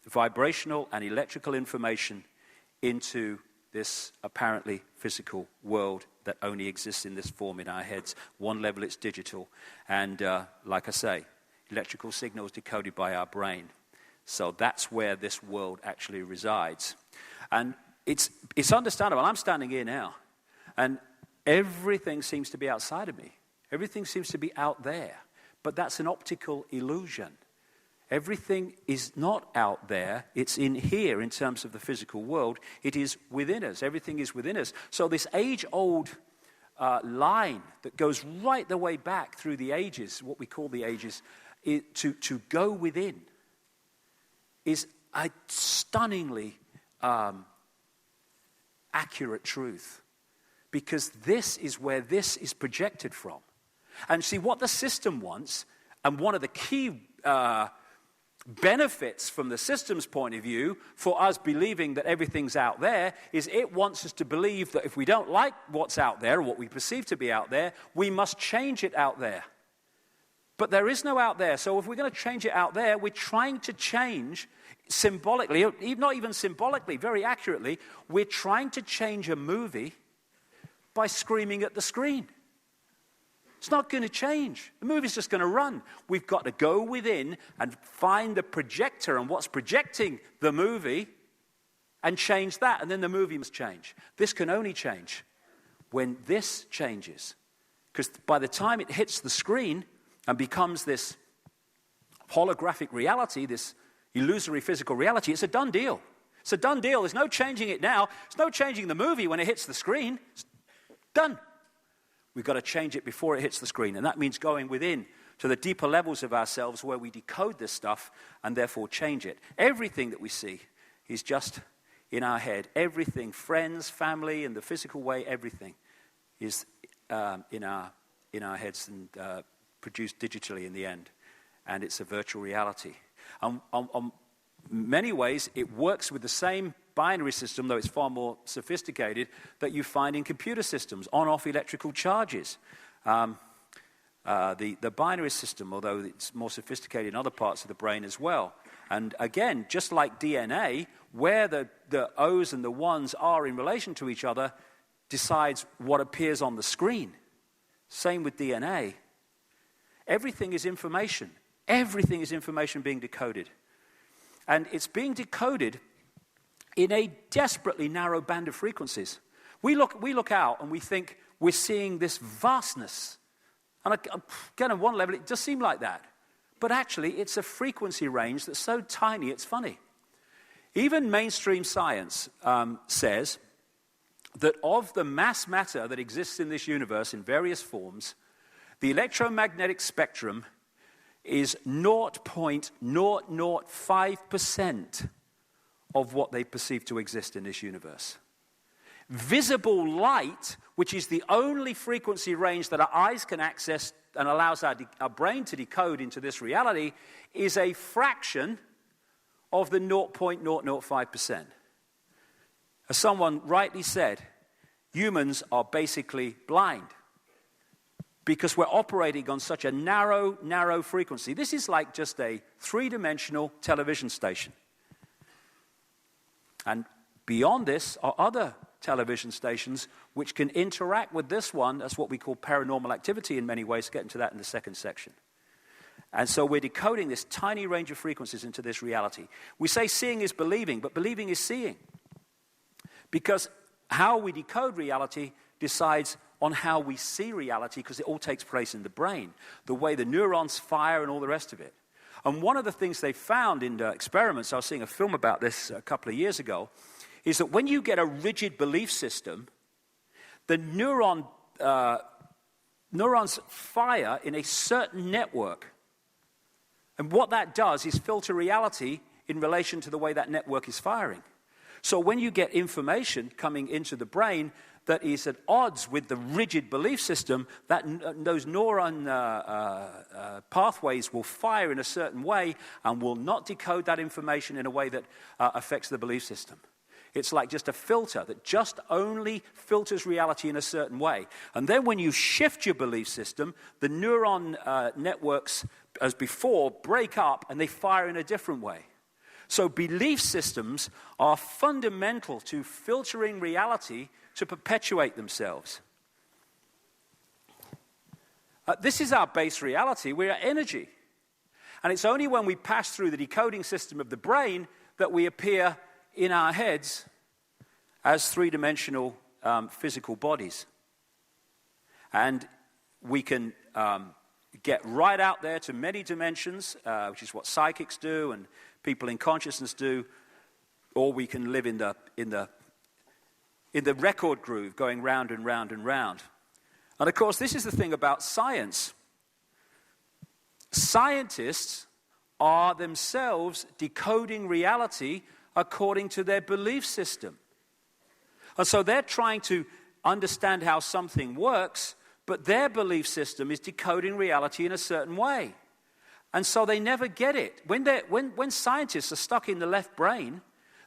vibrational and electrical information into this apparently physical world that only exists in this form in our heads. One level it's digital, and like I say, electrical signals decoded by our brain. So that's where this world actually resides. And it's understandable. I'm standing here now, and everything seems to be outside of me. Everything seems to be out there. But that's an optical illusion. Everything is not out there. It's in here in terms of the physical world. It is within us. Everything is within us. So this age-old line that goes right the way back through the ages, what we call the ages, to go within, is a stunningly accurate truth. Because this is where this is projected from. And see, what the system wants, and one of the key benefits from the system's point of view for us believing that everything's out there, is it wants us to believe that if we don't like what's out there, or what we perceive to be out there, we must change it out there. But there is no out there. So if we're going to change it out there, we're trying to change symbolically, not even symbolically, very accurately, we're trying to change a movie by screaming at the screen. It's not going to change. The movie's just going to run. We've got to go within and find the projector and what's projecting the movie and change that, and then the movie must change. This can only change when this changes. Because by the time it hits the screen and becomes this holographic reality, this illusory physical reality, it's a done deal. It's a done deal. There's no changing it now. There's no changing the movie when it hits the screen. It's done. We've got to change it before it hits the screen. And that means going within to the deeper levels of ourselves where we decode this stuff and therefore change it. Everything that we see is just in our head. Everything, friends, family, in the physical way, everything is in our heads and produced digitally in the end. And it's a virtual reality. On many ways, it works with the same binary system, though it's far more sophisticated, that you find in computer systems, on-off electrical charges. The binary system, although it's more sophisticated in other parts of the brain as well. And again, just like DNA, where the O's and the 1s are in relation to each other decides what appears on the screen. Same with DNA. Everything is information. Everything is information being decoded. And it's being decoded in a desperately narrow band of frequencies. We look out and we think we're seeing this vastness. And again, on one level, it does seem like that. But actually, it's a frequency range that's so tiny, it's funny. Even mainstream science says that of the mass matter that exists in this universe in various forms, the electromagnetic spectrum is 0.005% of what they perceive to exist in this universe. Visible light, which is the only frequency range that our eyes can access and allows our brain to decode into this reality, is a fraction of the 0.005%. As someone rightly said, humans are basically blind. because we're operating on such a narrow frequency. This is like just a three-dimensional television station. And beyond this are other television stations which can interact with this one. That's what we call paranormal activity in many ways. Get into that in the second section. And so we're decoding this tiny range of frequencies into this reality. We say seeing is believing, but believing is seeing. Because how we decode reality decides on how we see reality, because it all takes place in the brain, the way the neurons fire and all the rest of it. And one of the things they found in experiments, I was seeing a film about this a couple of years ago, is that when you get a rigid belief system, the neurons fire in a certain network. And what that does is filter reality in relation to the way that network is firing. So when you get information coming into the brain that is at odds with the rigid belief system, that those neuron pathways will fire in a certain way and will not decode that information in a way that affects the belief system. It's like just a filter that just only filters reality in a certain way. And then when you shift your belief system, the neuron networks, as before, break up and they fire in a different way. So belief systems are fundamental to filtering reality to perpetuate themselves. This is our base reality. We are energy. And it's only when we pass through the decoding system of the brain that we appear in our heads as three-dimensional physical bodies. And we can get right out there to many dimensions, which is what psychics do and people in consciousness do, or we can live in the record groove going round and round and round. And of course, this is the thing about science. Scientists are themselves decoding reality according to their belief system. And so they're trying to understand how something works, but their belief system is decoding reality in a certain way. And so they never get it. When scientists are stuck in the left brain,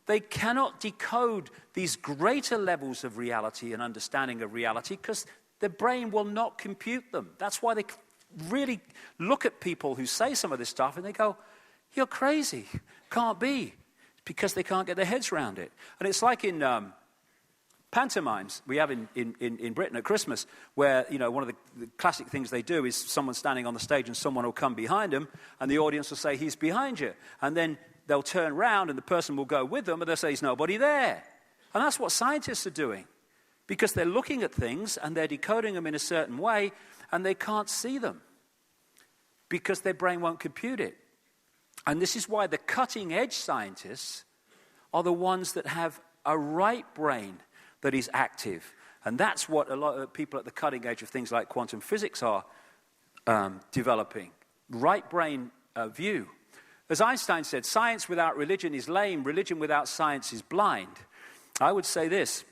they cannot decode these greater levels of reality and understanding of reality because their brain will not compute them. That's why they really look at people who say some of this stuff and they go, "You're crazy. Can't be." Because they can't get their heads around it. And it's like in pantomimes we have in Britain at Christmas, where, you know, one of the classic things they do is someone standing on the stage and someone will come behind them and the audience will say, "He's behind you." And then they'll turn around and the person will go with them and they'll say, "There's nobody there." And that's what scientists are doing, because they're looking at things and they're decoding them in a certain way and they can't see them because their brain won't compute it. And this is why the cutting-edge scientists are the ones that have a right brain that is active. And that's what a lot of people at the cutting edge of things like quantum physics are developing. Right brain view. As Einstein said, science without religion is lame, religion without science is blind. I would say this: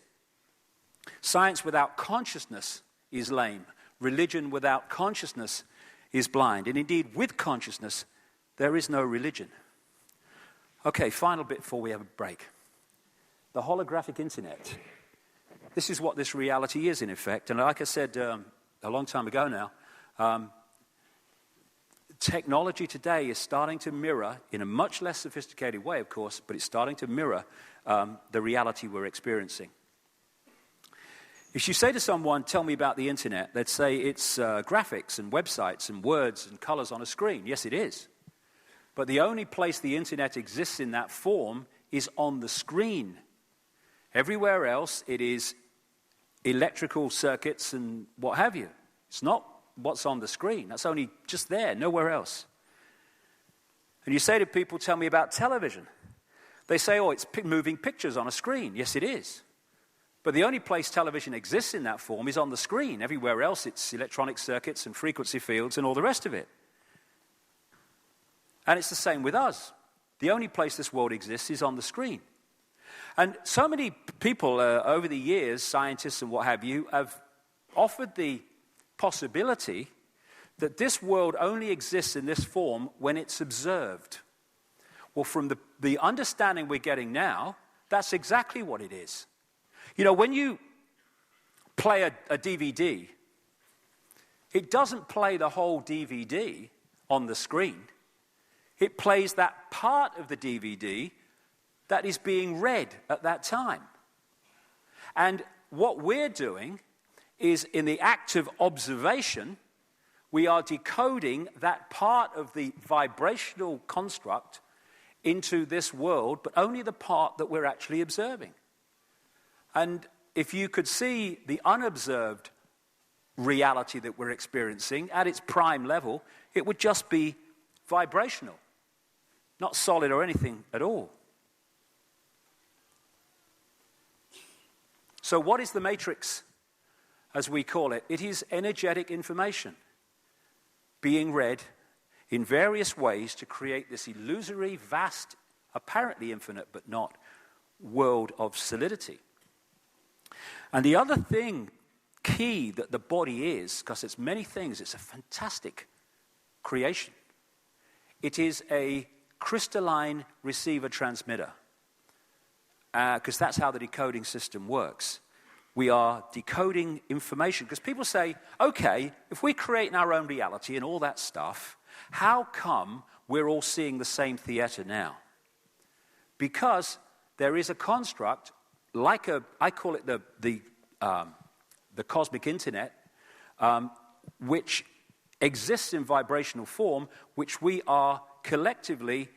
science without consciousness is lame, religion without consciousness is blind. And indeed, with consciousness, there is no religion. Okay, final bit before we have a break. The holographic internet. This is what this reality is, in effect. And like I said a long time ago now, technology today is starting to mirror, in a much less sophisticated way, of course, but it's starting to mirror the reality we're experiencing. If you say to someone, "Tell me about the internet," they'd say it's graphics and websites and words and colors on a screen. Yes, it is. But the only place the internet exists in that form is on the screen. Everywhere else, it is electrical circuits and what have you. It's not what's on the screen. That's only just there, nowhere else. And you say to people, "Tell me about television." They say, "Oh, it's moving pictures on a screen." Yes, it is. But the only place television exists in that form is on the screen. Everywhere else, it's electronic circuits and frequency fields and all the rest of it. And it's the same with us. The only place this world exists is on the screen. And so many people over the years, scientists and what have you, have offered the possibility that this world only exists in this form when it's observed. Well, from the understanding we're getting now, that's exactly what it is. You know, when you play a DVD, It doesn't play the whole DVD on the screen. It plays that part of the DVD that is being read at that time. And what we're doing is, in the act of observation, we are decoding that part of the vibrational construct into this world, but only the part that we're actually observing. And if you could see the unobserved reality that we're experiencing at its prime level, it would just be vibrational, not solid or anything at all. So what is the matrix, as we call it? It is energetic information being read in various ways to create this illusory, vast, apparently infinite, but not, world of solidity. And the other thing, key, that the body is, because it's many things, it's a fantastic creation. It is a crystalline receiver-transmitter, because that's how the decoding system works. We are decoding information, because people say, okay, if we're creating our own reality and all that stuff, how come we're all seeing the same theater now? Because there is a construct, like I call it the cosmic internet, which exists in vibrational form, which we are collectively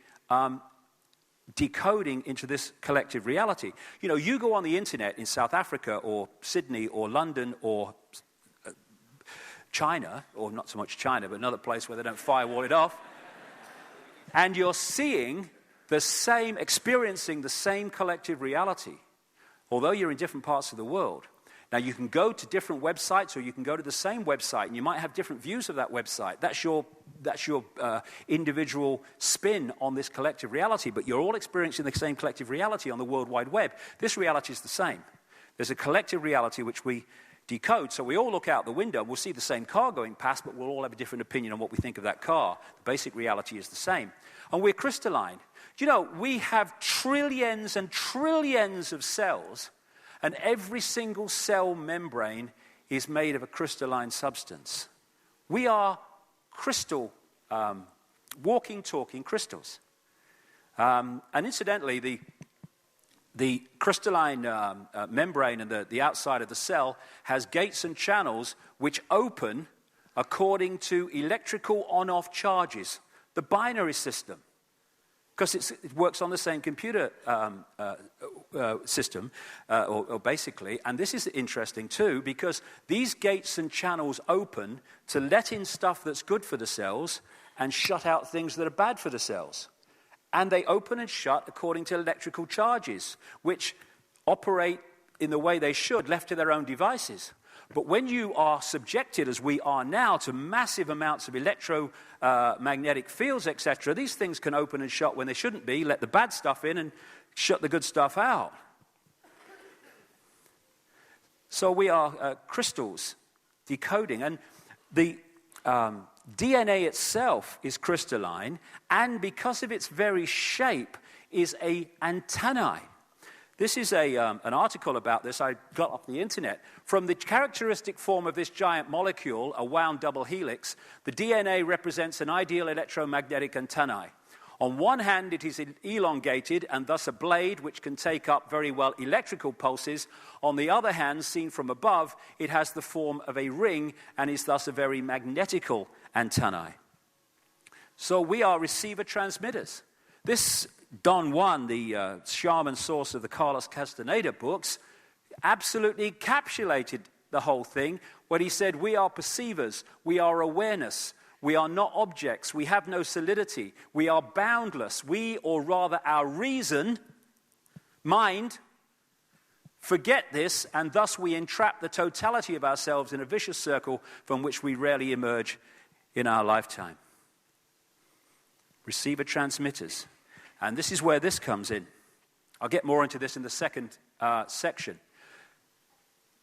decoding into this collective reality. You know, you go on the internet in South Africa or Sydney or London or China, or not so much China, but another place where they don't firewall it off, and you're seeing the same, experiencing the same collective reality, although you're in different parts of the world. Now, you can go to different websites, or you can go to the same website, and you might have different views of that website. That's your individual spin on this collective reality, but you're all experiencing the same collective reality on the World Wide Web. This reality is the same. There's a collective reality which we decode, so we all look out the window, and we'll see the same car going past, but we'll all have a different opinion on what we think of that car. The basic reality is the same. And we're crystalline. Do you know, we have trillions and trillions of cells, and every single cell membrane is made of a crystalline substance. We are crystal, walking, talking crystals. And incidentally, the crystalline membrane and the outside of the cell has gates and channels which open according to electrical on-off charges, the binary system. Because it works on the same computer system, or basically, and this is interesting too, because these gates and channels open to let in stuff that's good for the cells and shut out things that are bad for the cells. And they open and shut according to electrical charges, which operate in the way they should, left to their own devices. But when you are subjected, as we are now, to massive amounts of electromagnetic fields, etc., these things can open and shut when they shouldn't be, let the bad stuff in and shut the good stuff out. So we are crystals decoding. And the DNA itself is crystalline, and because of its very shape, is an antennae. This is an article about this I got off the internet. From the characteristic form of this giant molecule, a wound double helix, the DNA represents an ideal electromagnetic antennae. On one hand, it is elongated and thus a blade which can take up very well electrical pulses. On the other hand, seen from above, it has the form of a ring and is thus a very magnetical antennae. So we are receiver transmitters. This Don Juan, the shaman source of the Carlos Castaneda books, absolutely encapsulated the whole thing when he said, we are perceivers, we are awareness, we are not objects, we have no solidity, we are boundless. We, or rather our reason, mind, forget this, and thus we entrap the totality of ourselves in a vicious circle from which we rarely emerge in our lifetime. Receiver transmitters. And this is where this comes in. I'll get more into this in the second section.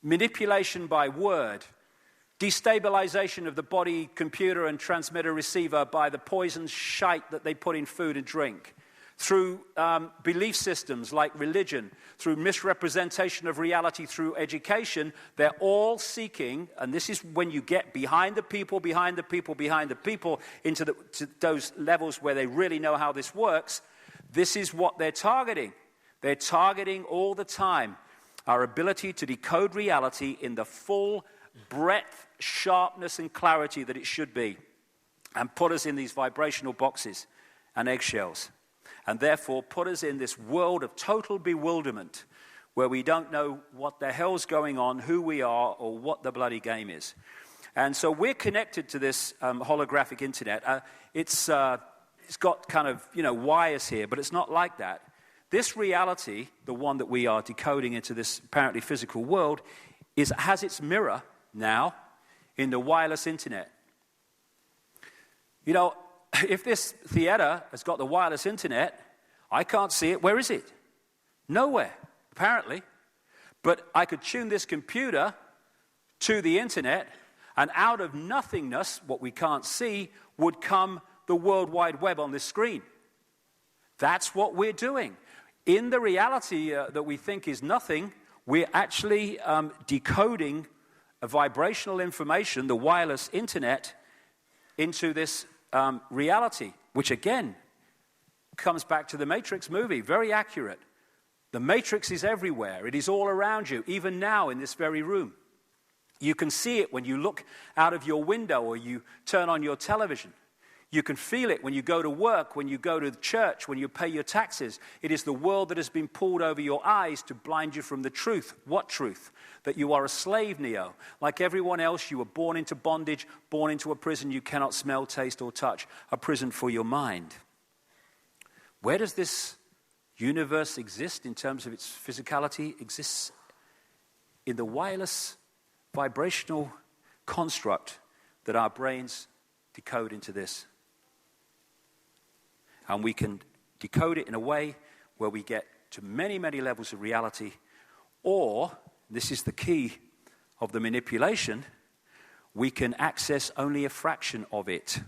Manipulation by word. Destabilization of the body, computer, and transmitter receiver by the poison shite that they put in food and drink. through belief systems like religion, through misrepresentation of reality through education. They're all seeking, and this is when you get behind the people, into to those levels where they really know how this works. This is what they're targeting. They're targeting all the time our ability to decode reality in the full breadth, sharpness, and clarity that it should be, and put us in these vibrational boxes and eggshells, and therefore put us in this world of total bewilderment where we don't know what the hell's going on, who we are, or what the bloody game is. And so we're connected to this holographic internet. It's got kind of, wires here, but it's not like that. This reality, the one that we are decoding into this apparently physical world, has its mirror now in the wireless internet. If this theater has got the wireless internet, I can't see it. Where is it? Nowhere, apparently. But I could tune this computer to the internet, and out of nothingness, what we can't see, would come the World Wide Web on this screen. That's what we're doing. In the reality that we think is nothing, we're actually decoding a vibrational information, the wireless internet, into this reality, which again comes back to the Matrix movie, very accurate. The Matrix is everywhere. It is all around you, even now in this very room. You can see it when you look out of your window or you turn on your television. You can feel it when you go to work, when you go to church, when you pay your taxes. It is the world that has been pulled over your eyes to blind you from the truth. What truth? That you are a slave, Neo. Like everyone else, you were born into bondage, born into a prison you cannot smell, taste, or touch, a prison for your mind. Where does this universe exist in terms of its physicality? It exists in the wireless vibrational construct that our brains decode into this. And we can decode it in a way where we get to many, many levels of reality, or, this is the key of the manipulation, we can access only a fraction of it.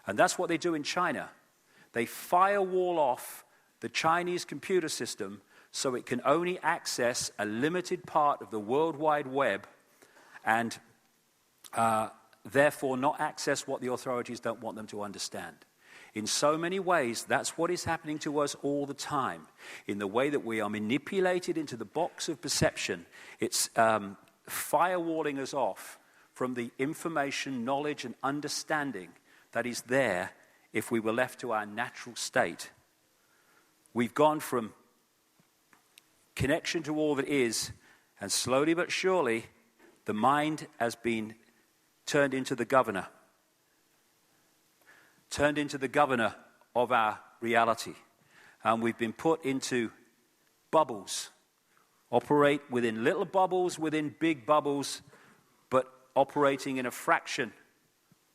And that's what they do in China. They firewall off the Chinese computer system so it can only access a limited part of the World Wide Web and therefore not access what the authorities don't want them to understand. In so many ways, that's what is happening to us all the time. In the way that we are manipulated into the box of perception, it's firewalling us off from the information, knowledge, and understanding that is there if we were left to our natural state. We've gone from connection to all that is, and slowly but surely, the mind has been turned into the governor of our reality. And we've been put into bubbles, operate within little bubbles, within big bubbles, but operating in a fraction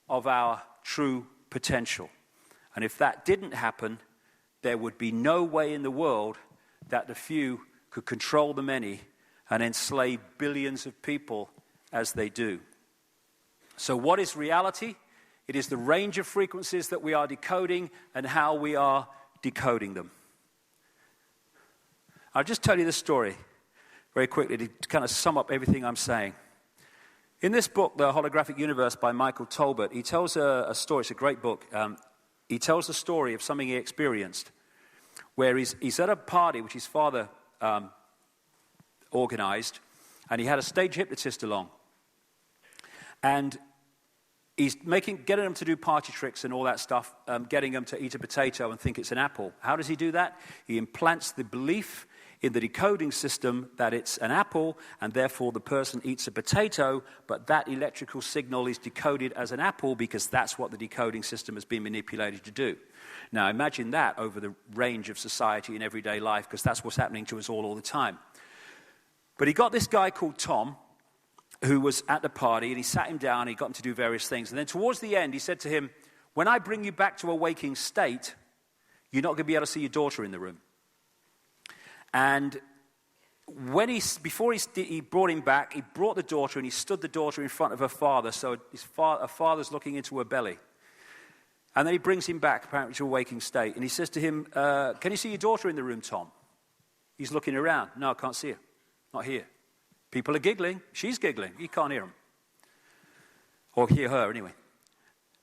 of our true potential. And if that didn't happen, there would be no way in the world that the few could control the many and enslave billions of people as they do. So what is reality? It is the range of frequencies that we are decoding and how we are decoding them. I'll just tell you this story very quickly to kind of sum up everything I'm saying. In this book, The Holographic Universe by Michael Tolbert, he tells a story. It's a great book. He tells the story of something he experienced where he's at a party which his father organized, and he had a stage hypnotist along. And he's getting them to do party tricks and all that stuff, getting them to eat a potato and think it's an apple. How does he do that? He implants the belief in the decoding system that it's an apple, and therefore the person eats a potato, but that electrical signal is decoded as an apple because that's what the decoding system has been manipulated to do. Now imagine that over the range of society and everyday life, because that's what's happening to us all the time. But he got this guy called Tom, who was at the party, and he sat him down, and he got him to do various things. And then towards the end, he said to him, when I bring you back to a waking state, you're not going to be able to see your daughter in the room. And before he brought him back, he brought the daughter, and he stood the daughter in front of her father, so her father's looking into her belly. And then he brings him back, apparently, to a waking state. And he says to him, can you see your daughter in the room, Tom? He's looking around. No, I can't see her. Not here. People are giggling. She's giggling. You can't hear them. Or hear her, anyway.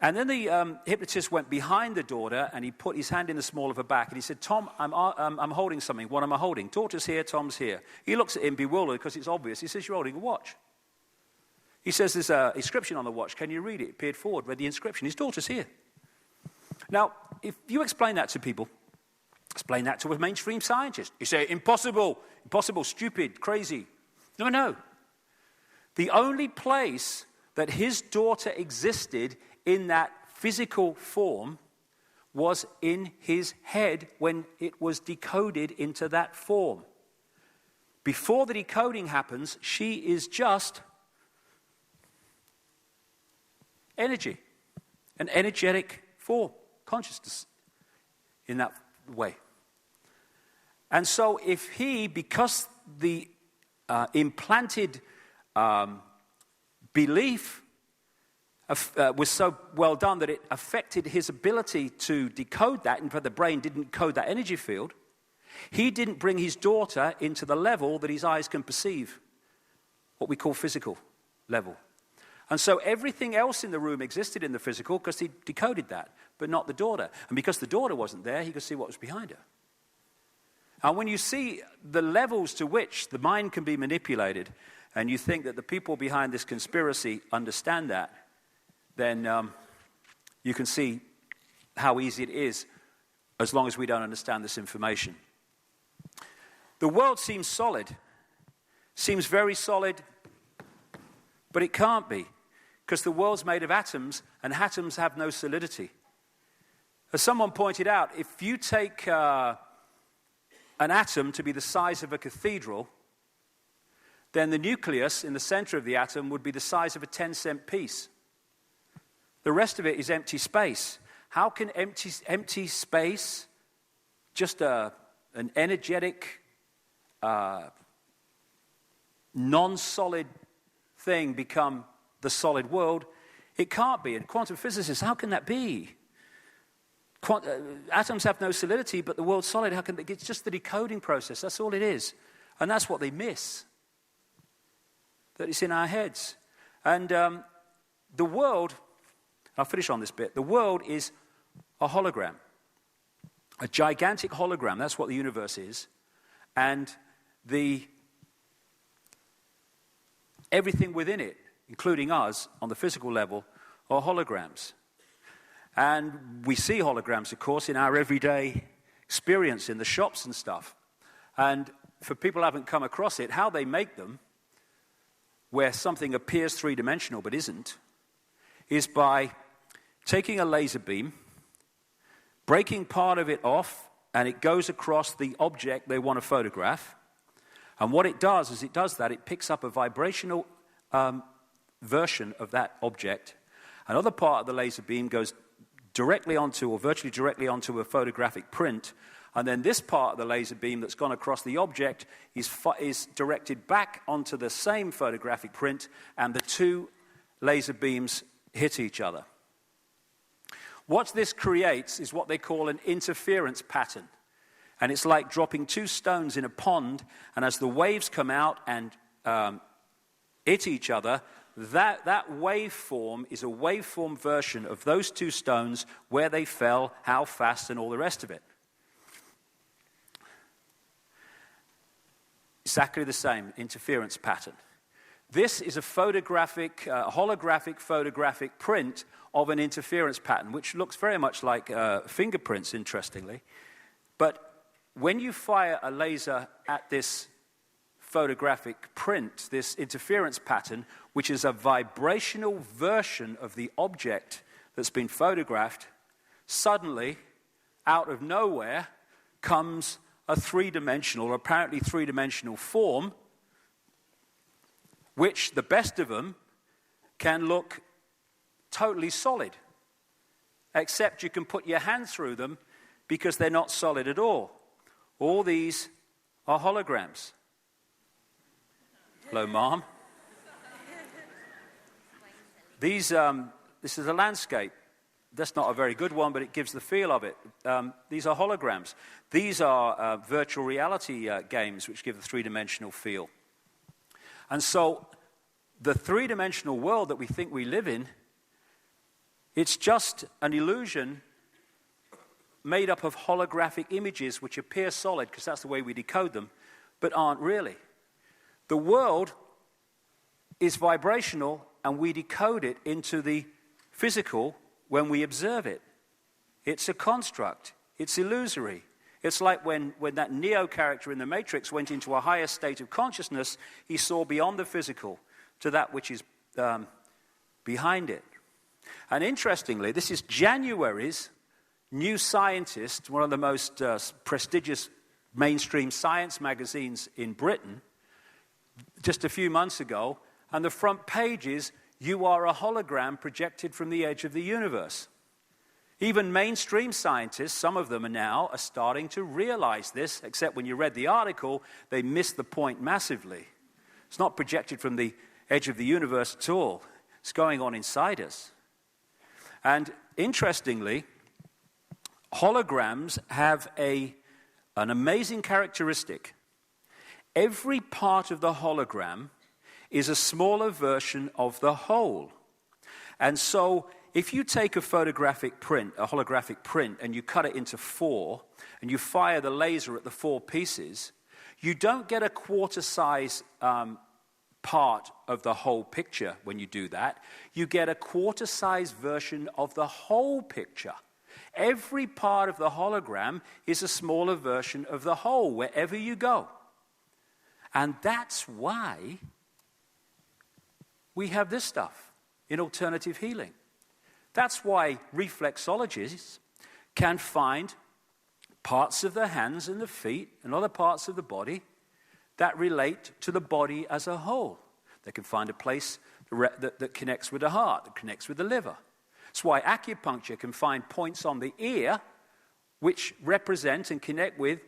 And then the hypnotist went behind the daughter, and he put his hand in the small of her back, and he said, Tom, I'm holding something. What am I holding? Daughter's here, Tom's here. He looks at him bewildered because it's obvious. He says, you're holding a watch. He says, there's an inscription on the watch. Can you read it? He peered forward, read the inscription. His daughter's here. Now, if you explain that to people, explain that to a mainstream scientist. You say, impossible, stupid, crazy. No. The only place that his daughter existed in that physical form was in his head when it was decoded into that form. Before the decoding happens, she is just energy, an energetic form, consciousness in that way. And so if he, because the implanted belief was so well done that it affected his ability to decode that, and the brain didn't code that energy field, he didn't bring his daughter into the level that his eyes can perceive, what we call physical level. And so everything else in the room existed in the physical because he decoded that, but not the daughter. And because the daughter wasn't there, he could see what was behind her. And when you see the levels to which the mind can be manipulated, and you think that the people behind this conspiracy understand that, then you can see how easy it is as long as we don't understand this information. The world seems solid, seems very solid, but it can't be, because the world's made of atoms, and atoms have no solidity. As someone pointed out, if you take an atom to be the size of a cathedral, then the nucleus in the center of the atom would be the size of a 10-cent piece. The rest of it is empty space. How can empty space, just an energetic, non-solid thing, become the solid world? It can't be. And quantum physicists, how can that be? Atoms have no solidity, but the world's solid. How can it's just the decoding process. That's all it is. And that's what they miss. That it's in our heads. And the world, I'll finish on this bit. The world is a hologram. A gigantic hologram. That's what the universe is. And everything within it, including us, on the physical level, are holograms. And we see holograms, of course, in our everyday experience in the shops and stuff. And for people who haven't come across it, how they make them, where something appears three-dimensional but isn't, is by taking a laser beam, breaking part of it off, and it goes across the object they want to photograph. And what it does is it picks up a vibrational version of that object. Another part of the laser beam goes directly onto, or virtually directly onto, a photographic print. And then this part of the laser beam that's gone across the object is directed back onto the same photographic print, and the two laser beams hit each other. What this creates is what they call an interference pattern. And it's like dropping two stones in a pond, and as the waves come out and hit each other, that waveform is a waveform version of those two stones, where they fell, how fast, and all the rest of it. Exactly the same interference pattern. This is a holographic photographic print of an interference pattern, which looks very much like fingerprints, interestingly. But when you fire a laser at this photographic print, this interference pattern, which is a vibrational version of the object that's been photographed, suddenly, out of nowhere, comes a three-dimensional, or apparently three-dimensional form, which, the best of them, can look totally solid, except you can put your hand through them because they're not solid at all. All these are holograms. Hello, Mom. This is a landscape that's not a very good one, but it gives the feel of it. These are holograms. These are virtual reality games which give the three-dimensional feel. And so the three-dimensional world that we think we live in, it's just an illusion made up of holographic images which appear solid, because that's the way we decode them, but aren't really. The world is vibrational, and we decode it into the physical when we observe it. It's a construct. It's illusory. It's like when that Neo character in the Matrix went into a higher state of consciousness, he saw beyond the physical to that which is behind it. And interestingly, this is January's New Scientist, one of the most prestigious mainstream science magazines in Britain, just a few months ago, and the front page is, "You are a hologram projected from the edge of the universe." Even mainstream scientists, some of them are starting to realize this, except when you read the article, they missed the point massively. It's not projected from the edge of the universe at all. It's going on inside us. And interestingly, holograms have an amazing characteristic. Every part of the hologram is a smaller version of the whole. And so if you take a holographic print, and you cut it into 4, and you fire the laser at the 4 pieces, you don't get a quarter-size part of the whole picture when you do that. You get a quarter-size version of the whole picture. Every part of the hologram is a smaller version of the whole wherever you go. And that's why we have this stuff in alternative healing. That's why reflexologists can find parts of the hands and the feet and other parts of the body that relate to the body as a whole. They can find a place that connects with the heart, that connects with the liver. That's why acupuncture can find points on the ear which represent and connect with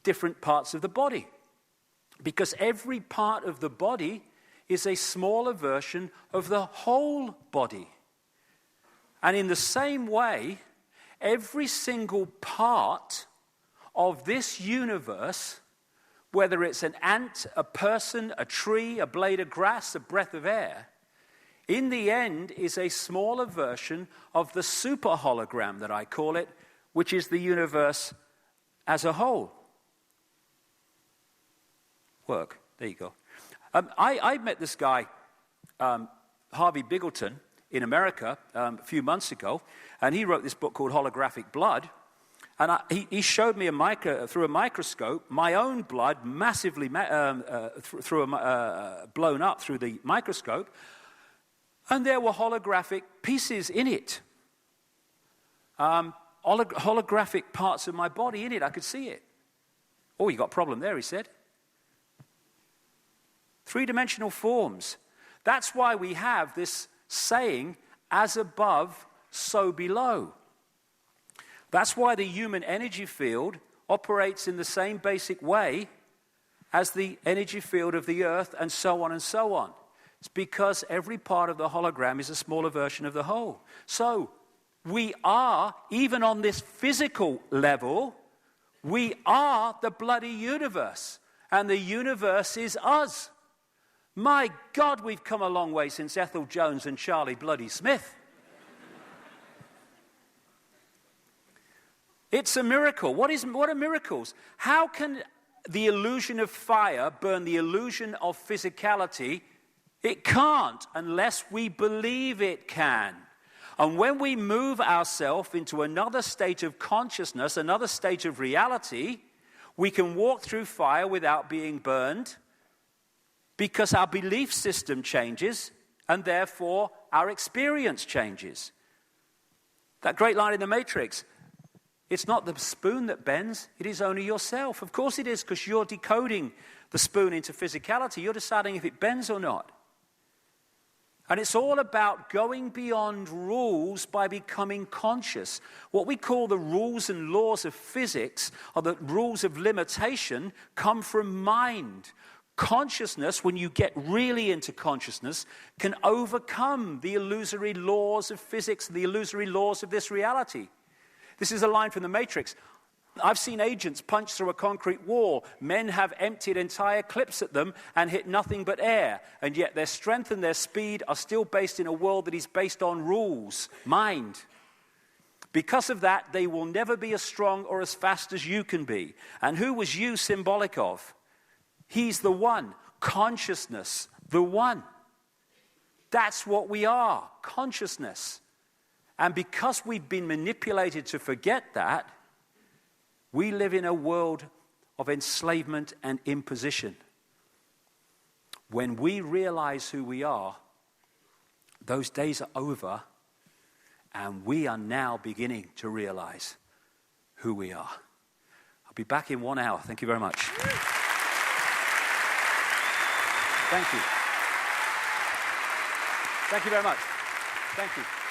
different parts of the body. Because every part of the body is a smaller version of the whole body. And in the same way, every single part of this universe, whether it's an ant, a person, a tree, a blade of grass, a breath of air, in the end is a smaller version of the super hologram that I call it, which is the universe as a whole. Work. There you go. I met this guy, Harvey Biggleton, in America a few months ago, and he wrote this book called Holographic Blood. And he showed me through a microscope my own blood massively blown up through the microscope, and there were holographic pieces in it. Holographic parts of my body in it. I could see it. "Oh, you got a problem there," he said. Three-dimensional forms. That's why we have this saying, "as above, so below." That's why the human energy field operates in the same basic way as the energy field of the earth, and so on and so on. It's because every part of the hologram is a smaller version of the whole. So we are, even on this physical level, we are the bloody universe, and the universe is us. My God, we've come a long way since Ethel Jones and Charlie Bloody Smith. It's a miracle. What are miracles? How can the illusion of fire burn the illusion of physicality? It can't unless we believe it can. And when we move ourselves into another state of consciousness, another state of reality, we can walk through fire without being burned, because our belief system changes, and therefore our experience changes. That great line in the Matrix, it's not the spoon that bends, it is only yourself. Of course it is, because you're decoding the spoon into physicality. You're deciding if it bends or not. And it's all about going beyond rules by becoming conscious. What we call the rules and laws of physics, or the rules of limitation, come from mind. Consciousness, when you get really into consciousness, can overcome the illusory laws of physics, the illusory laws of this reality. This is a line from The Matrix. I've seen agents punch through a concrete wall. Men have emptied entire clips at them and hit nothing but air. And yet their strength and their speed are still based in a world that is based on rules, mind. Because of that, they will never be as strong or as fast as you can be. And who was you symbolic of? He's the one. Consciousness, the one. That's what we are, consciousness. And because we've been manipulated to forget that, we live in a world of enslavement and imposition. When we realize who we are, those days are over, and we are now beginning to realize who we are. I'll be back in 1 hour. Thank you very much. Thank you. Thank you very much. Thank you.